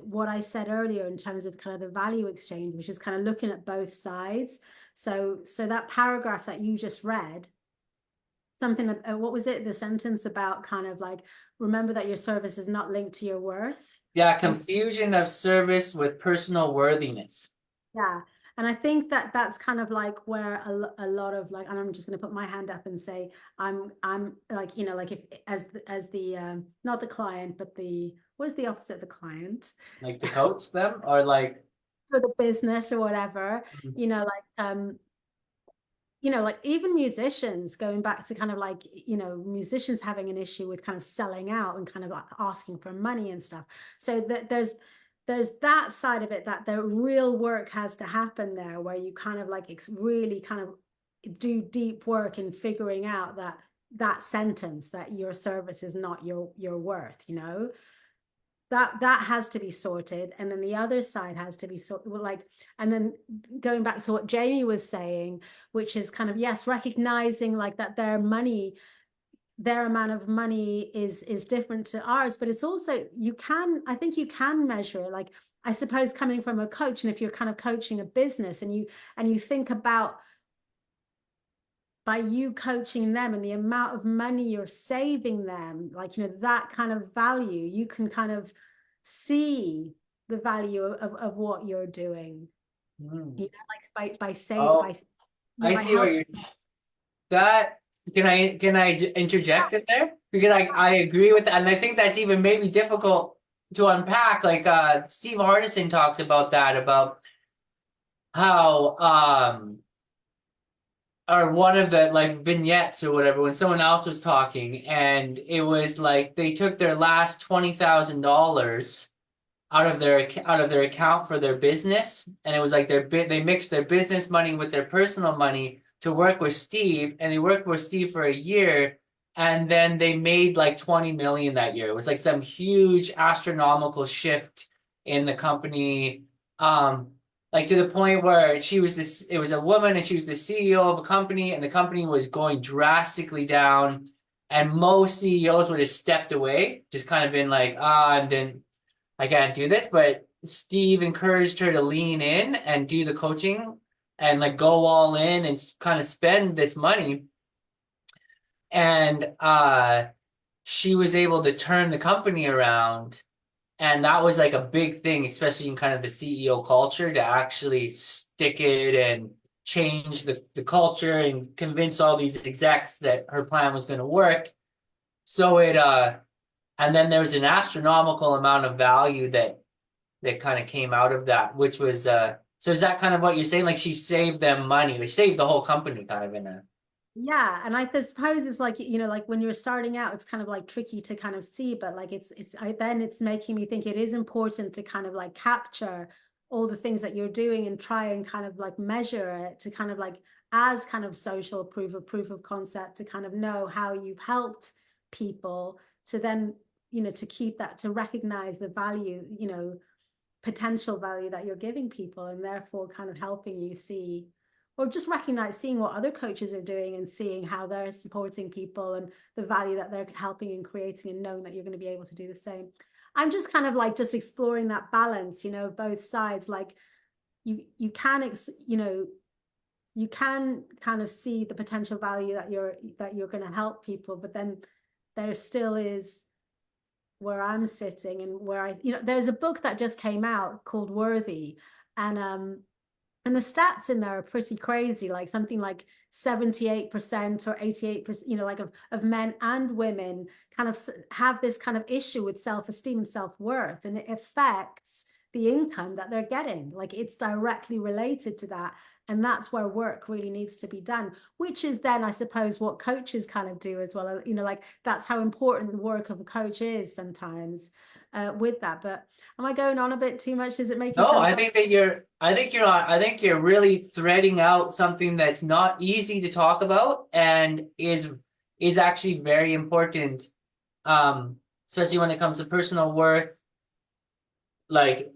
what I said earlier in terms of kind of the value exchange, which is kind of looking at both sides. So that paragraph that you just read, something, what was it? The sentence about kind of like, remember that your service is not linked to your worth. Yeah, confusion of service with personal worthiness. Yeah. And I think that that's kind of like where a lot of like, and I'm just going to put my hand up and say, I'm like, you know, like if as the not the client, but what is the opposite of the client? Like to coach them, or like For the business or whatever, you know, like even musicians, going back to kind of like, you know, musicians having an issue with kind of selling out and kind of like asking for money and stuff. So that there's that side of it, that the real work has to happen there, where you kind of like really kind of do deep work in figuring out that sentence, that your service is not your worth, you know. That has to be sorted, and then the other side has to be like, and then going back to what Jamie was saying, which is kind of, yes, recognizing like that their amount of money is different to ours, but it's also, I think you can measure, like, I suppose coming from a coach, and if you're kind of coaching a business and you think about, by you coaching them and the amount of money you're saving them, like, you know, that kind of value, you can kind of see the value of what you're doing. You know, like by saying, Oh, by I see what you're that. Can I interject it there? Because I agree with that, and I think that's even maybe difficult to unpack. Like Steve Hardison talks about that, about how or one of the like vignettes or whatever, when someone else was talking, and it was like they took their last $20,000 out of their account for their business, and it was like they mixed their business money with their personal money to work with Steve, and they worked with Steve for a year, and then they made like 20 million that year. It was like some huge astronomical shift in the company. Like to the point where it was a woman, and she was the CEO of a company, and the company was going drastically down, and most CEOs would have stepped away, just kind of been like, I can't do this. But Steve encouraged her to lean in and do the coaching and like go all in and kind of spend this money. And she was able to turn the company around. And that was like a big thing, especially in kind of the CEO culture, to actually stick it and change the culture and convince all these execs that her plan was going to work. So and then there was an astronomical amount of value that kind of came out of that, which was so is that kind of what you're saying? Like she saved them money, they saved the whole company kind of in a. Yeah, and I suppose it's like, you know, like when you're starting out, it's kind of like tricky to kind of see, but like then it's making me think it is important to kind of like capture all the things that you're doing and try and kind of like measure it, to kind of like, as kind of social proof of concept, to kind of know how you've helped people, to then, you know, to keep that, to recognize the value, you know, potential value that you're giving people, and therefore kind of helping you see, or just seeing what other coaches are doing and seeing how they're supporting people and the value that they're helping and creating, and knowing that you're going to be able to do the same. I'm just kind of like just exploring that balance, you know, both sides. Like you can, you know, you can kind of see the potential value that you're going to help people, but then there still is where I'm sitting, and where you know, there's a book that just came out called Worthy, and the stats in there are pretty crazy, like something like 78% or 88%, you know, like of men and women kind of have this kind of issue with self-esteem and self-worth, and it affects the income that they're getting. Like it's directly related to that. And that's where work really needs to be done, which is then, I suppose, what coaches kind of do as well. You know, like that's how important the work of a coach is sometimes with that. But am I going on a bit too much? Is it making No, sense? I think you're really threading out something that's not easy to talk about, and is actually very important, especially when it comes to personal worth, like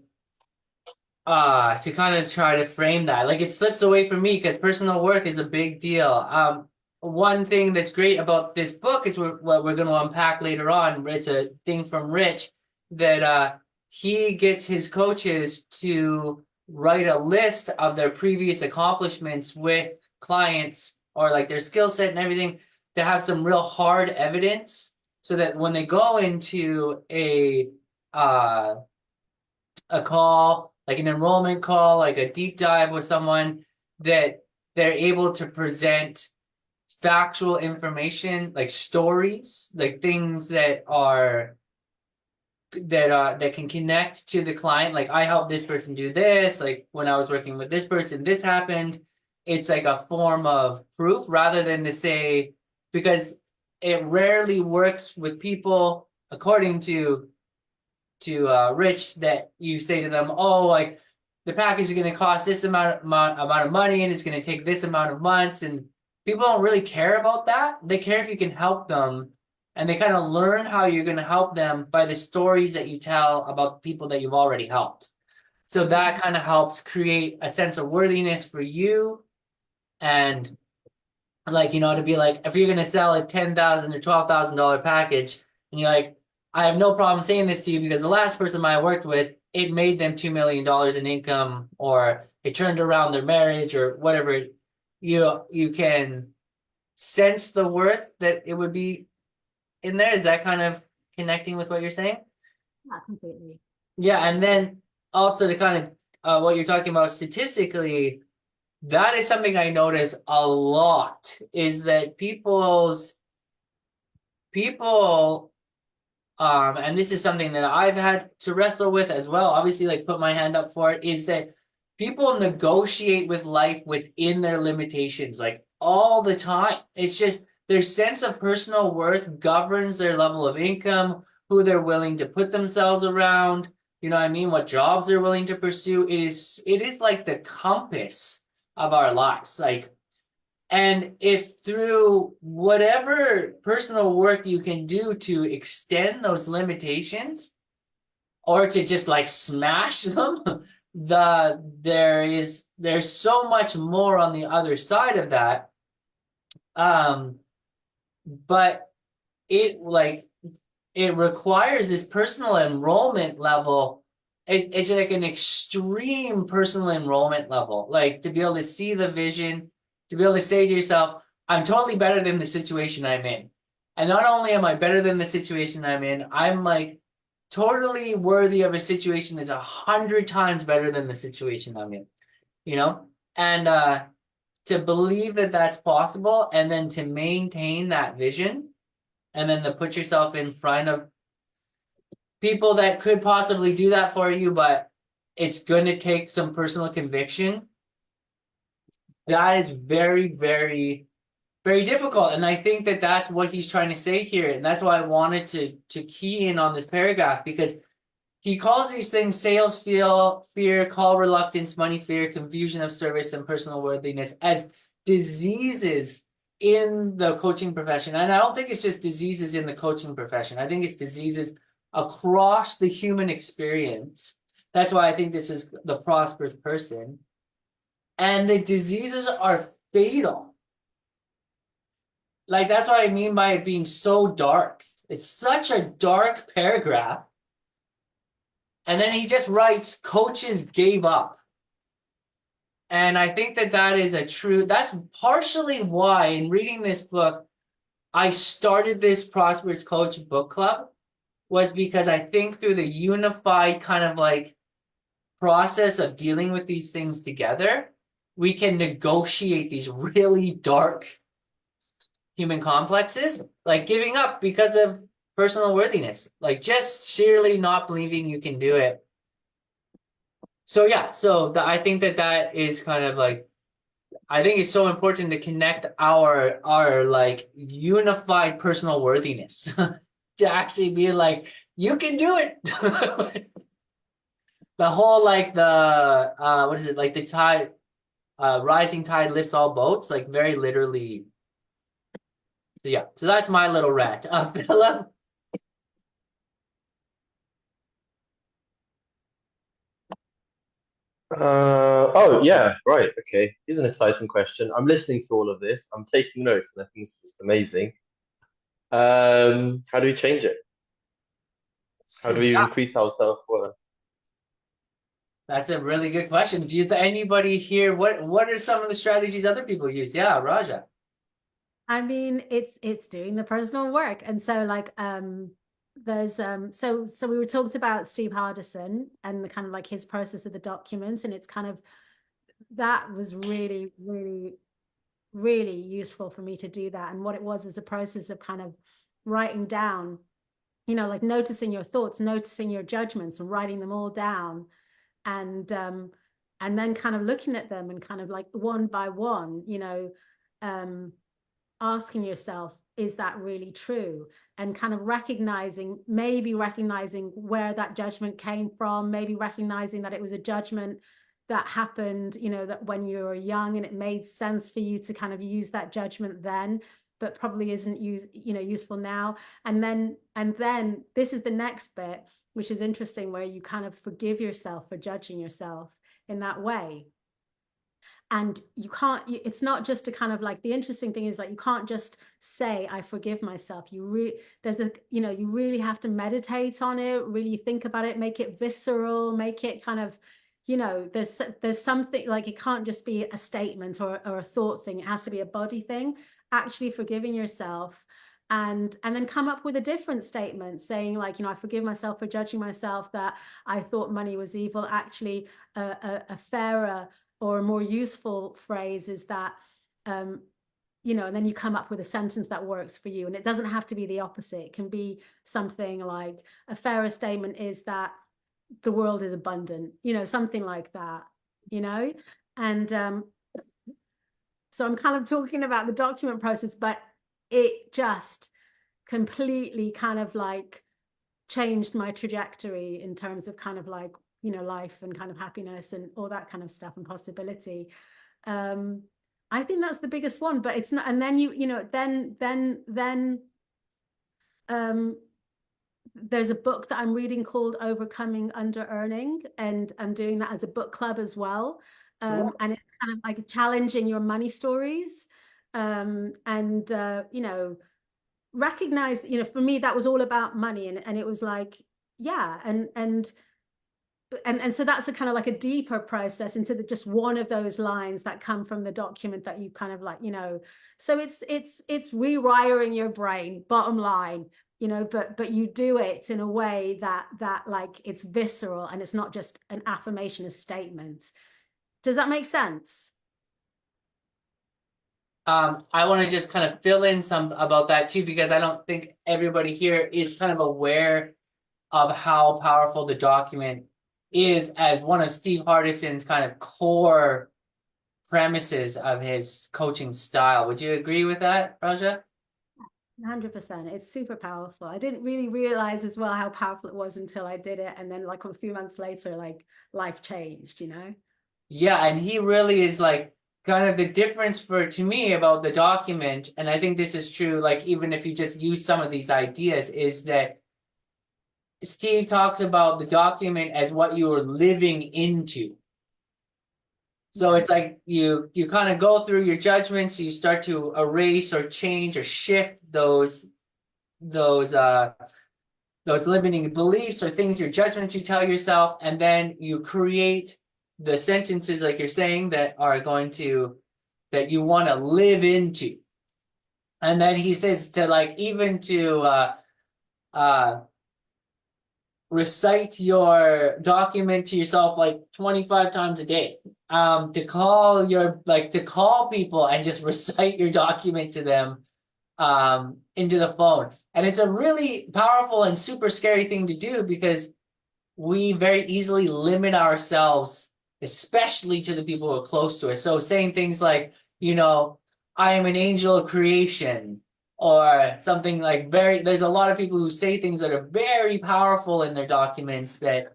to kind of try to frame that. Like it slips away from me because personal worth is a big deal. one thing that's great about this book is what we're going to unpack later on. It's a thing from Rich that he gets his coaches to write a list of their previous accomplishments with clients, or like their skill set and everything, to have some real hard evidence, so that when they go into a call, like an enrollment call, like a deep dive with someone, that they're able to present factual information, like stories, like things that can connect to the client. Like, I helped this person do this, like when I was working with this person, this happened. It's like a form of proof, rather than to say, because it rarely works with people, according to Rich, that you say to them, oh, like the package is going to cost this amount of money, and it's going to take this amount of months, and people don't really care about that. They care if you can help them, and they kind of learn how you're going to help them by the stories that you tell about people that you've already helped. So that kind of helps create a sense of worthiness for you. And like, to be like, if you're going to sell a $10,000 or $12,000 package, and you're like, I have no problem saying this to you because the last person I worked with, it made them $2 million in income, or it turned around their marriage, or whatever. You can sense the worth that it would be in there. Is that kind of connecting with what you're saying? Yeah, completely. Yeah, and then also to kind of what you're talking about statistically, that is something I notice a lot, is that people, and this is something that I've had to wrestle with as well, obviously, like put my hand up for it, is that people negotiate with life within their limitations, like all the time. It's just their sense of personal worth governs their level of income, who they're willing to put themselves around, you know what I mean, what jobs they're willing to pursue. It is like the compass of our lives. Like, and if through whatever personal work you can do to extend those limitations, or to just like smash them, there's so much more on the other side of that. But it requires this personal enrollment level. It's like an extreme personal enrollment level, like to be able to see the vision, to be able to say to yourself, I'm totally better than the situation I'm in. And not only am I better than the situation I'm in, I'm like totally worthy of a situation that's 100 times better than the situation I'm in, And to believe that that's possible, and then to maintain that vision, and then to put yourself in front of people that could possibly do that for you, but it's going to take some personal conviction. That is very, very, very difficult. And I think that that's what he's trying to say here. And that's why I wanted to key in on this paragraph, because he calls these things sales fear, call reluctance, money fear, confusion of service, and personal worthiness as diseases in the coaching profession. And I don't think it's just diseases in the coaching profession. I think it's diseases across the human experience. That's why I think this is the prosperous person. And the diseases are fatal. Like, that's what I mean by it being so dark. It's such a dark paragraph. And then he just writes, coaches gave up. And I think that that's partially why, in reading this book, I started this Prosperous Coach book club, was because I think through the unified kind of like process of dealing with these things together, we can negotiate these really dark human complexes, like giving up because of personal worthiness, like just sheerly not believing you can do it. So yeah, I think that is kind of like, I think it's so important to connect our like unified personal worthiness to actually be like, you can do it. The whole like the what is it, like the tide, rising tide lifts all boats, like very literally. So yeah, so that's my little rant. Philip. Oh yeah, right. Okay. Here's an exciting question. I'm listening to all of this. I'm taking notes, and I think it's just amazing. How do we change it? How So, do we yeah, increase our self-worth? that's a really good question. Do you anybody here? What are some of the strategies other people use? Yeah, Raja. I mean, it's doing the personal work. And so like there's so we were talking about Steve Hardison and the kind of like his process of the documents, and it's kind of that was really, really, really useful for me to do that. And what it was a process of kind of writing down, like noticing your thoughts, noticing your judgments, and writing them all down. And then kind of looking at them and kind of like one by one, asking yourself, is that really true? And kind of maybe recognizing where that judgment came from, maybe recognizing that it was a judgment that happened, that when you were young and it made sense for you to kind of use that judgment then, but probably isn't useful now. And then this is the next bit, which is interesting, where you kind of forgive yourself for judging yourself in that way. And you can't, it's not just a kind of like, the interesting thing is that you can't just say, I forgive myself. You really have to meditate on it, really think about it, make it visceral, make it kind of, there's something like, it can't just be a statement or a thought thing. It has to be a body thing, actually forgiving yourself. And then come up with a different statement saying like, I forgive myself for judging myself that I thought money was evil. Actually, a fairer or a more useful phrase is that, and then you come up with a sentence that works for you. And it doesn't have to be the opposite. It can be something like, a fairer statement is that the world is abundant, something like that, and so I'm kind of talking about the document process, but it just completely kind of like changed my trajectory in terms of kind of like, life and kind of happiness and all that kind of stuff and possibility. I think that's the biggest one, but it's not. And then there's a book that I'm reading called Overcoming Under Earning, and I'm doing that as a book club as well. And it's kind of like challenging your money stories. And recognize, for me, that was all about money. And it was like, yeah. And so that's a kind of like a deeper process into just one of those lines that come from the document that you kind of like, so it's rewiring your brain, bottom line, but you do it in a way that like it's visceral and it's not just an affirmation, a statement. Does that make sense? I want to just kind of fill in some about that too, because I don't think everybody here is kind of aware of how powerful the document is as one of Steve Hardison's kind of core premises of his coaching style. Would you agree with that, Raja? 100%. It's super powerful. I didn't really realize as well how powerful it was until I did it. And then like a few months later, like life changed, Yeah, and he really is like kind of the difference to me about the document, and I think this is true, like even if you just use some of these ideas, is that Steve talks about the document as what you are living into. So it's like you kind of go through your judgments, you start to erase or change or shift those limiting beliefs or things, your judgments you tell yourself, and then you create the sentences, like you're saying, that you want to live into. And then he says to like even to recite your document to yourself like 25 times a day. To call people and just recite your document to them into the phone. And it's a really powerful and super scary thing to do, because we very easily limit ourselves, especially to the people who are close to us. So saying things like, I am an angel of creation, or something like there's a lot of people who say things that are very powerful in their documents that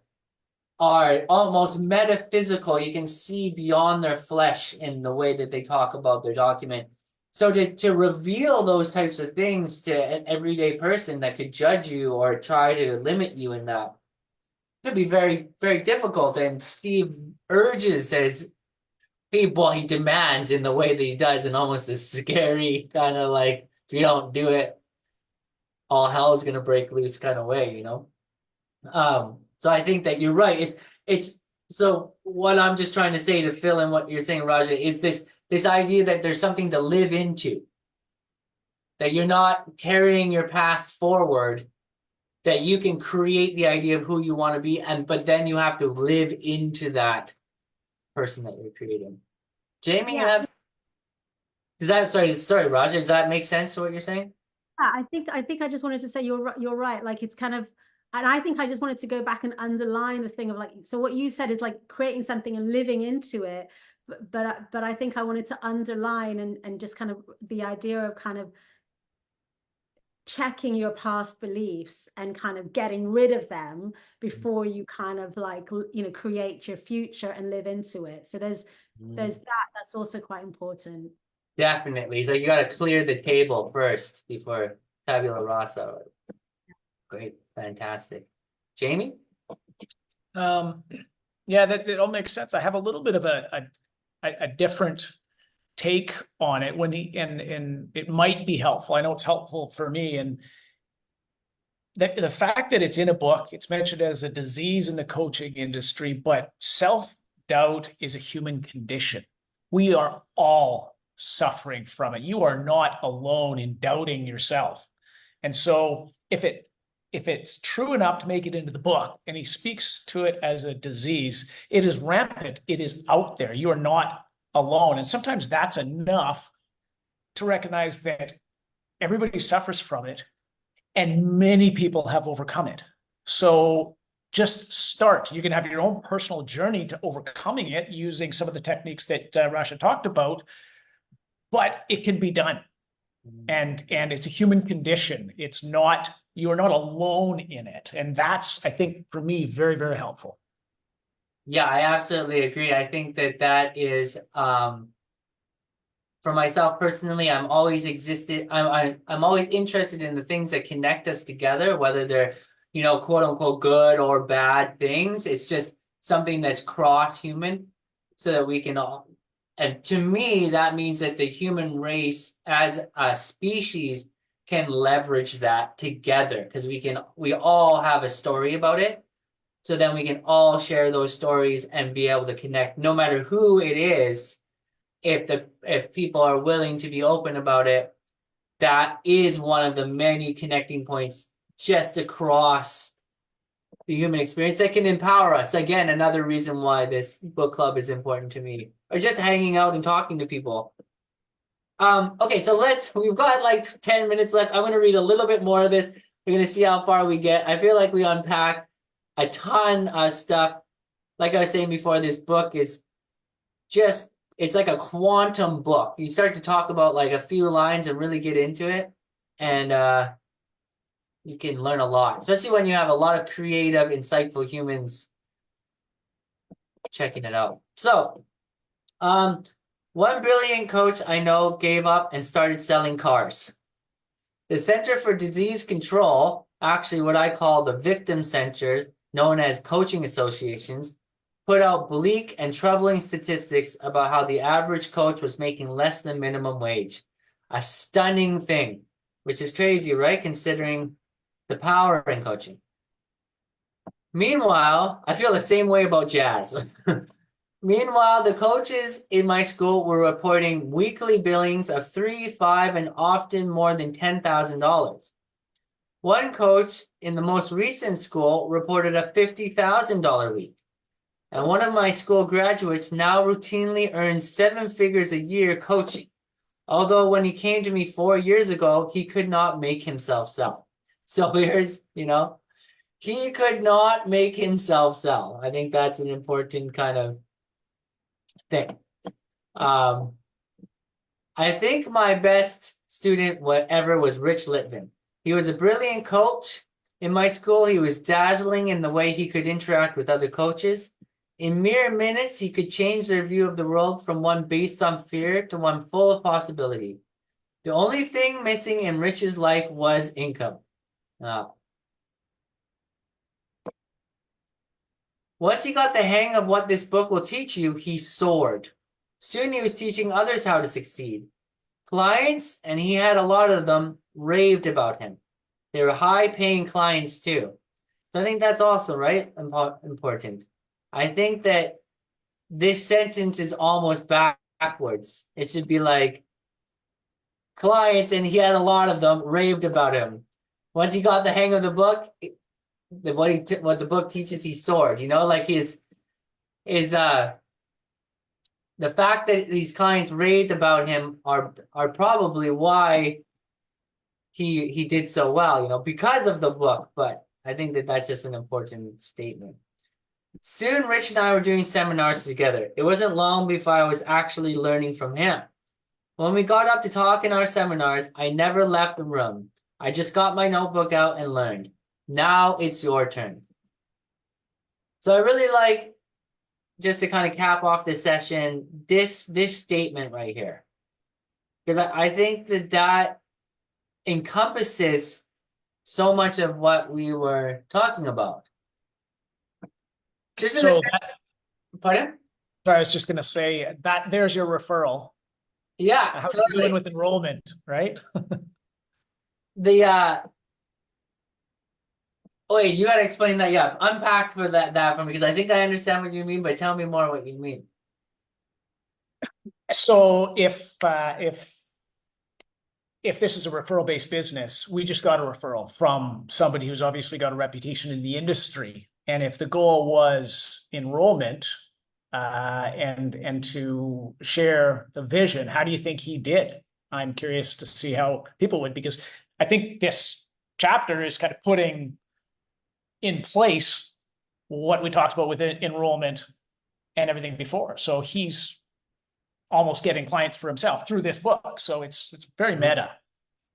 are almost metaphysical. You can see beyond their flesh in the way that they talk about their document. So to reveal those types of things to an everyday person that could judge you or try to limit you in that, could be very, very difficult. And Steve urges his people, he demands in the way that he does, in almost a scary kind of like, if you don't do it, all hell is gonna break loose kind of way, you know? So I think that you're right. It's so what I'm just trying to say to fill in what you're saying, Raja, is this idea that there's something to live into, that you're not carrying your past forward, that you can create the idea of who you want to be, but then you have to live into that person that you're creating. Jamie, you have sorry, Raja, does that make sense to what you're saying? Yeah, I think I just wanted to say you're right. Like it's kind of, and I think I just wanted to go back and underline the thing of like, so what you said is like creating something and living into it. But I think I wanted to underline and just kind of the idea of kind of checking your past beliefs and kind of getting rid of them before you kind of like, you know, create your future and live into it. So there's that's also quite important. Definitely. So you got to clear the table first before tabula rasa. Great, fantastic. Jamie? Yeah, that it all makes sense. I have a little bit of a different take on it and it might be helpful. I know it's helpful for me. And the fact that it's in a book, it's mentioned as a disease in the coaching industry, but self-doubt is a human condition. We are all suffering from it. You are not alone in doubting yourself. And so if it's true enough to make it into the book, and he speaks to it as a disease, it is rampant. It is out there. You are not alone. And sometimes that's enough to recognize that everybody suffers from it and many people have overcome it. So just start. You can have your own personal journey to overcoming it using some of the techniques that Rasha talked about, but it can be done. And it's a human condition. It's not, you are not alone in it. And that's, I think, for me, very, very helpful. Yeah, I absolutely agree. I think that is for myself personally, I'm always interested in the things that connect us together, whether they're, you know, quote unquote good or bad things. It's just something that's cross-human so that we can all, and to me, that means that the human race as a species can leverage that together because we all have a story about it. So then we can all share those stories and be able to connect no matter who it is. If people are willing to be open about it, that is one of the many connecting points just across the human experience that can empower us. Again, another reason why this book club is important to me, or just hanging out and talking to people. Okay, so we've got like 10 minutes left. I'm going to read a little bit more of this. We're going to see how far we get. I feel like we unpacked a ton of stuff. Like I was saying before, this book is just, it's like a quantum book. You start to talk about like a few lines and really get into it. And you can learn a lot, especially when you have a lot of creative, insightful humans checking it out. So, one brilliant coach I know gave up and started selling cars. The Center for Disease Control, actually what I call the victim center, known as coaching associations, put out bleak and troubling statistics about how the average coach was making less than minimum wage. A stunning thing, which is crazy, right? Considering the power in coaching. Meanwhile, I feel the same way about jazz. Meanwhile, the coaches in my school were reporting weekly billings of $3,000, $5,000, and often more than $10,000. One coach in the most recent school reported a $50,000 week. And one of my school graduates now routinely earns 7 figures a year coaching. Although when he came to me 4 years ago, he could not make himself sell. So here's, he could not make himself sell. I think that's an important kind of thing. I think my best student ever was Rich Litvin. He was a brilliant coach. In my school, he was dazzling in the way he could interact with other coaches. In mere minutes, he could change their view of the world from one based on fear to one full of possibility. The only thing missing in Rich's life was income. Once he got the hang of what this book will teach you, he soared. Soon he was teaching others how to succeed. Clients, and he had a lot of them, raved about him. They were high-paying clients too. So I think that's also, right, important. I think that this sentence is almost backwards. It should be like, clients, and he had a lot of them, raved about him. Once he got the hang of the book, what the book teaches, he soared. You know, like the fact that these clients raved about him are probably why he did so well, you know, because of the book. But I think that that's just an important statement. Soon, Rich and I were doing seminars together. It wasn't long before I was actually learning from him. When we got up to talk in our seminars, I never left the room. I just got my notebook out and learned. Now it's your turn. So I really like, just to kind of cap off this session, this statement right here. Because I think that encompasses so much of what we were talking about. Just in So pardon? I was just going to say that there's your referral. Yeah, How's it totally. going with enrollment, right? Wait, you gotta explain that. Yeah, unpacked for that for me, because I think I understand what you mean, but tell me more what you mean. So if this is a referral-based business, we just got a referral from somebody who's obviously got a reputation in the industry. And if the goal was enrollment and to share the vision, how do you think he did? I'm curious to see how people would, because I think this chapter is kind of putting in place what we talked about with enrollment and everything before. So he's almost getting clients for himself through this book. So it's very meta.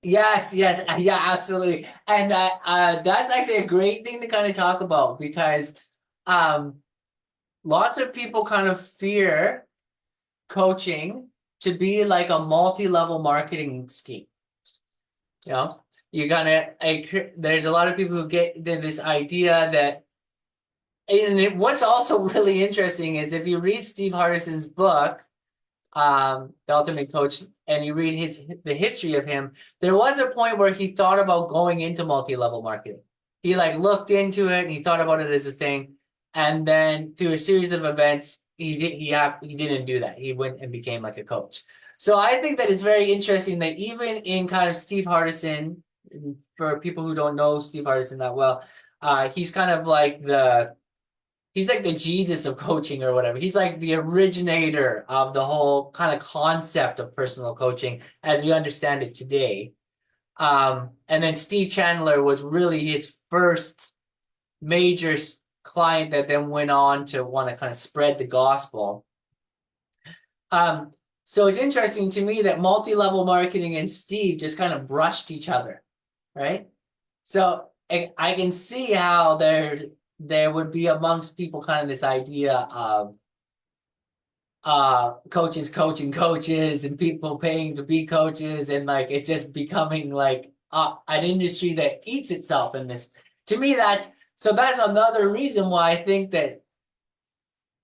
Yes, yeah, absolutely. And that's actually a great thing to kind of talk about, because lots of people kind of fear coaching to be like a multi-level marketing scheme. You know, there's a lot of people who get this idea that, and what's also really interesting is if you read Steve Hardison's book, The Ultimate Coach, and you read the history of him, there was a point where he thought about going into multi-level marketing. He like looked into it and he thought about it as a thing, and then through a series of events, he didn't do that. He went and became like a coach. So I think that it's very interesting that even in kind of Steve Hardison, for people who don't know Steve Hardison that well, he's kind of like he's like the Jesus of coaching or whatever. He's like the originator of the whole kind of concept of personal coaching as we understand it today. And then Steve Chandler was really his first major client that then went on to want to kind of spread the gospel. So it's interesting to me that multi-level marketing and Steve just kind of brushed each other, right? So I can see how there would be amongst people kind of this idea of coaches coaching coaches and people paying to be coaches, and like it just becoming like an industry that eats itself in this. To me, that's another reason why I think that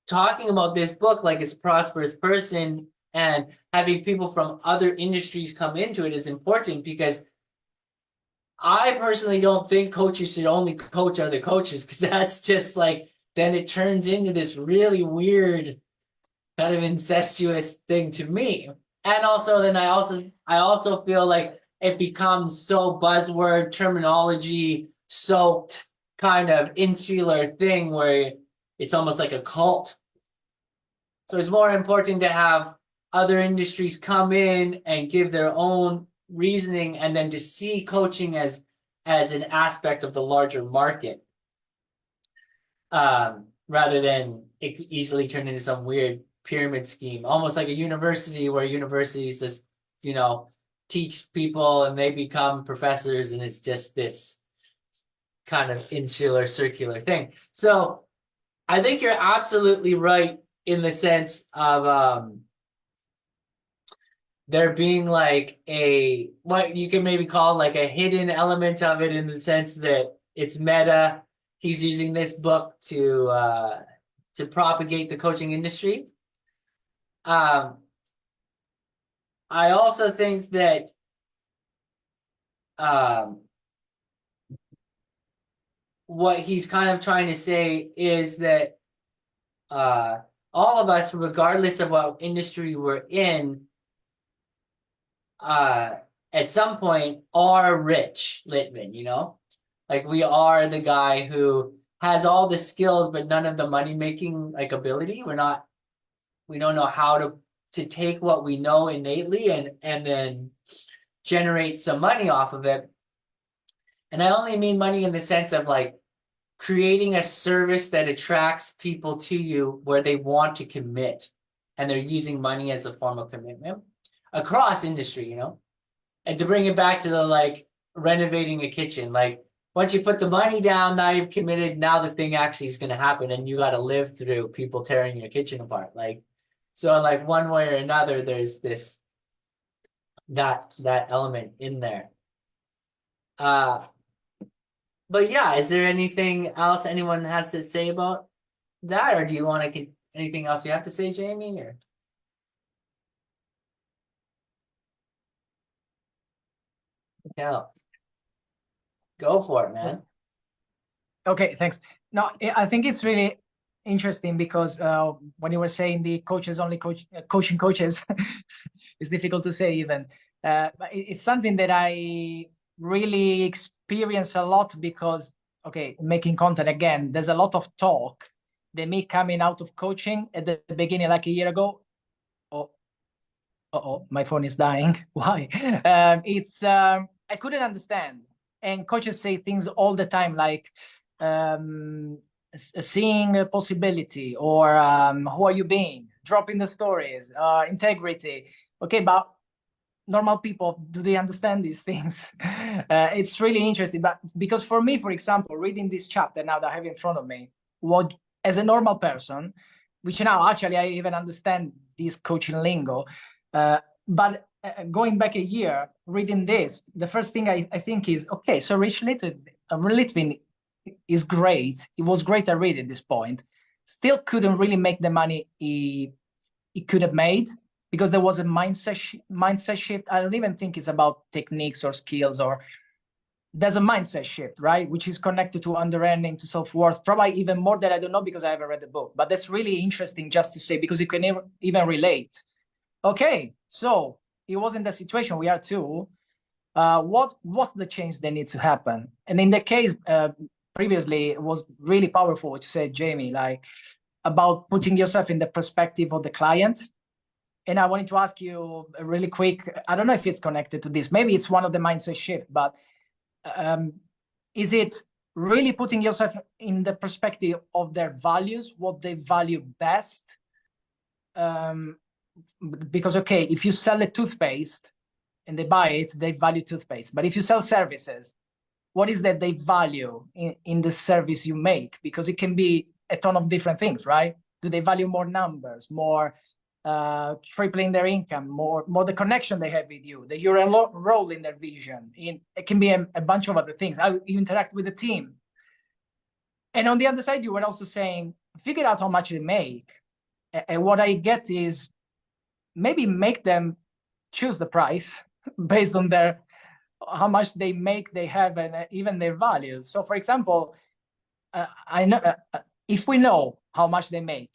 talking about this book like it's a prosperous person and having people from other industries come into it is important, because I personally don't think coaches should only coach other coaches, because that's just like, then it turns into this really weird kind of incestuous thing to me. And also then I also feel like it becomes so buzzword terminology soaked kind of insular thing where it's almost like a cult. So it's more important to have other industries come in and give their own reasoning, and then to see coaching as an aspect of the larger market, rather than it could easily turn into some weird pyramid scheme, almost like a university where universities just, you know, teach people and they become professors, and it's just this kind of insular circular thing. So I think you're absolutely right in the sense of there being like what you can maybe call like a hidden element of it, in the sense that it's meta. He's using this book to to propagate the coaching industry. I also think that what he's kind of trying to say is that all of us, regardless of what industry we're in, at some point are Rich Littman, you know? Like we are the guy who has all the skills but none of the money making like ability. We don't know how to take what we know innately and then generate some money off of it. And I only mean money in the sense of like creating a service that attracts people to you where they want to commit and they're using money as a form of commitment across industry, you know? And to bring it back to the like renovating a kitchen, like once you put the money down, now you've committed, now the thing actually is going to happen and you got to live through people tearing your kitchen apart. Like, so like one way or another, there's this, that element in there. But yeah, is there anything else anyone has to say about that? Or do you want to get anything else you have to say, Jamie? Or yeah, go for it, man. Okay, thanks. No, I think it's really interesting because when you were saying the coaches only coaching coaches, it's difficult to say even. But it's something that I really experience a lot because, okay, making content again, there's a lot of talk. Me coming out of coaching at the beginning, like a year ago. Oh, my phone is dying. Why? I couldn't understand. And coaches say things all the time like, seeing a possibility or who are you being, dropping the stories, integrity. Okay, but normal people, do they understand these things? It's really interesting. But because for me, for example, reading this chapter now that I have in front of me, what as a normal person, which now actually I even understand this coaching lingo, but going back a year, reading this, the first thing I think is, okay, so Rich Litvin is great. It was great I read at this point. Still couldn't really make the money he could have made because there was a mindset shift. I don't even think it's about techniques or skills, or there's a mindset shift, right? Which is connected to understanding, to self-worth, probably even more that I don't know because I haven't read the book. But that's really interesting just to say, because you can even relate. Okay, so it was in the situation we are too. What's the change that needs to happen? And in the case previously, it was really powerful what you said, Jamie, like about putting yourself in the perspective of the client. And I wanted to ask you really quick, I don't know if it's connected to this, maybe it's one of the mindset shift, but is it really putting yourself in the perspective of their values, what they value best? Because, okay, if you sell a toothpaste and they buy it, they value toothpaste. But if you sell services, what is that they value in the service you make? Because it can be a ton of different things, right? Do they value more numbers, more tripling their income, more the connection they have with you, that you're a role in their vision? It can be a bunch of other things. How you interact with the team. And on the other side, you were also saying, figure out how much they make. And what I get is maybe make them choose the price based on how much they make, they have, and even their values. So, for example, I know if we know how much they make,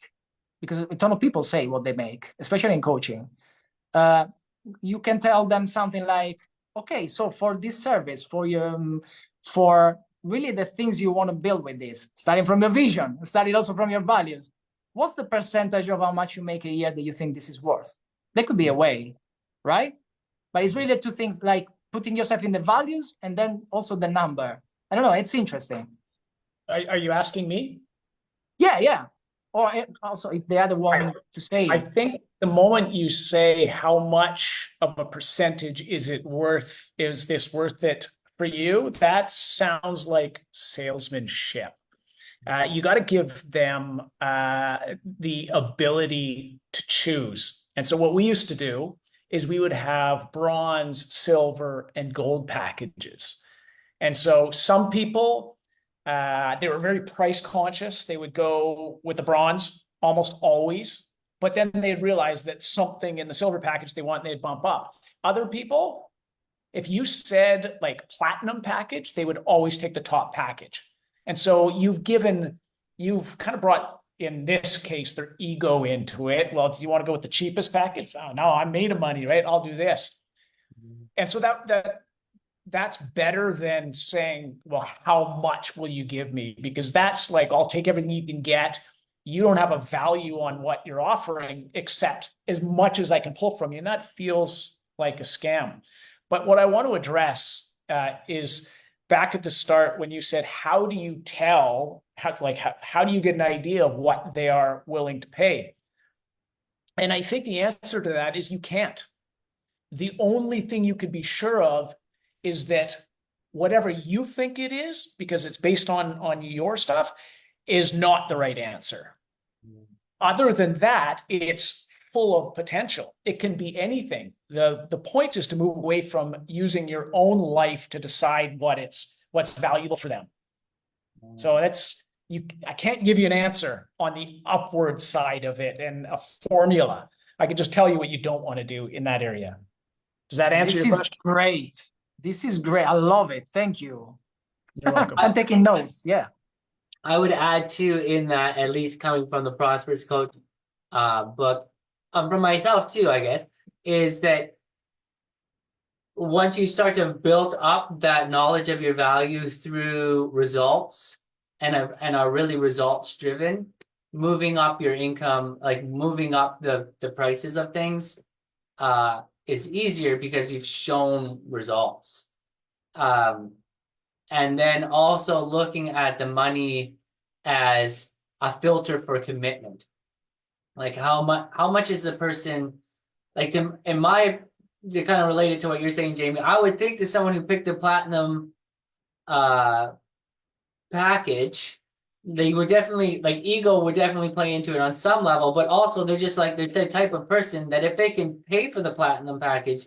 because a ton of people say what they make, especially in coaching, you can tell them something like, okay, so for this service, for really the things you want to build with this, starting from your vision, starting also from your values, what's the percentage of how much you make a year that you think this is worth? That could be a way, right? But it's really two things, like putting yourself in the values and then also the number. I don't know, it's interesting. Are you asking me? Yeah. Or also if the other one to say. I think the moment you say how much of a percentage is this worth it for you, that sounds like salesmanship. You got to give them the ability to choose. And so what we used to do is we would have bronze, silver, and gold packages. And so some people They were very price conscious. They would go with the bronze almost always, but then they'd realize that something in the silver package they want, and they'd bump up. Other people, if you said like platinum package, they would always take the top package. And so you've kind of brought, in this case, their ego into it. Well, do you want to go with the cheapest package? Oh, no, I'm made of money, right? I'll do this. And so that's better than saying, well, how much will you give me? Because that's like, I'll take everything you can get. You don't have a value on what you're offering, except as much as I can pull from you. And that feels like a scam. But what I want to address is back at the start when you said, how do you tell, how do you get an idea of what they are willing to pay? And I think the answer to that is you can't. The only thing you could be sure of is that whatever you think it is, because it's based on your stuff, is not the right answer. Other than that, it's full of potential. It can be anything. The point is to move away from using your own life to decide what's valuable for them. So I can't give you an answer on the upward side of it and a formula. I can just tell you what you don't want to do in that area. Does that answer your question? Great. This is great. I love it. Thank you. You're welcome. I'm taking notes. Yeah. I would add too, in that, at least coming from the Prosperous Coach book, from myself too, I guess, is that once you start to build up that knowledge of your value through results and are really results driven, moving up your income, like moving up the prices of things, is easier because you've shown results. And then also looking at the money as a filter for commitment. Like how much is the person, like to kind of related to what you're saying, Jamie, I would think to someone who picked the platinum package, they would definitely, like, ego would definitely play into it on some level, but also they're just like, they're the type of person that if they can pay for the platinum package,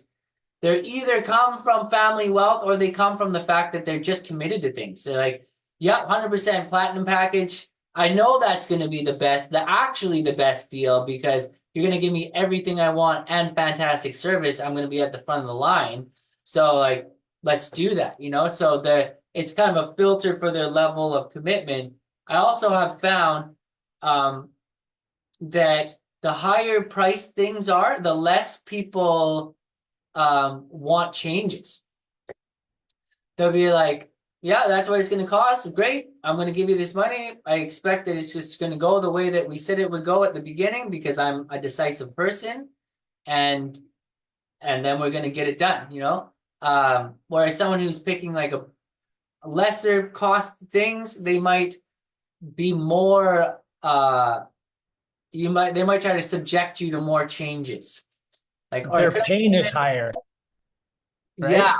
they're either come from family wealth or they come from the fact that they're just committed to things. They're like, yeah, 100% platinum package. I know that's going to be the best deal because you're going to give me everything I want and fantastic service. I'm going to be at the front of the line. So like, let's do that, So it's kind of a filter for their level of commitment. I also have found that the higher priced things are, the less people want changes. They'll be like, yeah, that's what it's going to cost. Great. I'm going to give you this money. I expect that it's just going to go the way that we said it would go at the beginning because I'm a decisive person, and then we're going to get it done, whereas someone who's picking like a lesser cost things, they might be more they might try to subject you to more changes. Like their pain is higher. Right? Yeah.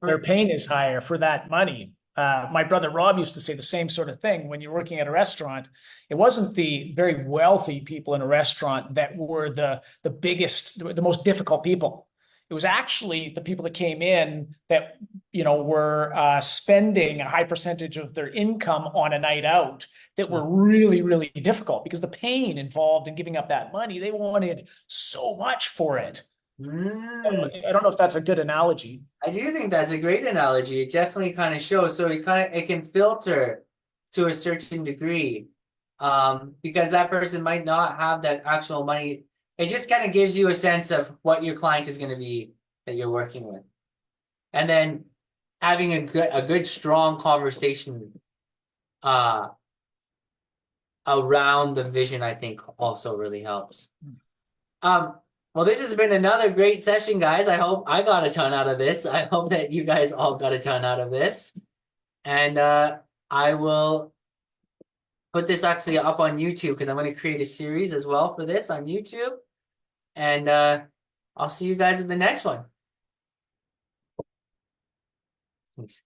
Their pain is higher for that money. My brother Rob used to say the same sort of thing. When you're working at a restaurant, it wasn't the very wealthy people in a restaurant that were the biggest, the most difficult people. It was actually the people that came in that, were spending a high percentage of their income on a night out that were really, really difficult because the pain involved in giving up that money, they wanted so much for it. I don't know if that's a good analogy. I do think that's a great analogy. It definitely kind of shows. So it can filter to a certain degree, because that person might not have that actual money. It just kind of gives you a sense of what your client is going to be that you're working with, and then having a good strong conversation around the vision, I think, also really helps. Well, this has been another great session, guys. I hope I got a ton out of this. I hope that you guys all got a ton out of this. And I will put this actually up on YouTube because I'm going to create a series as well for this on YouTube. And I'll see you guys in the next one. Thanks.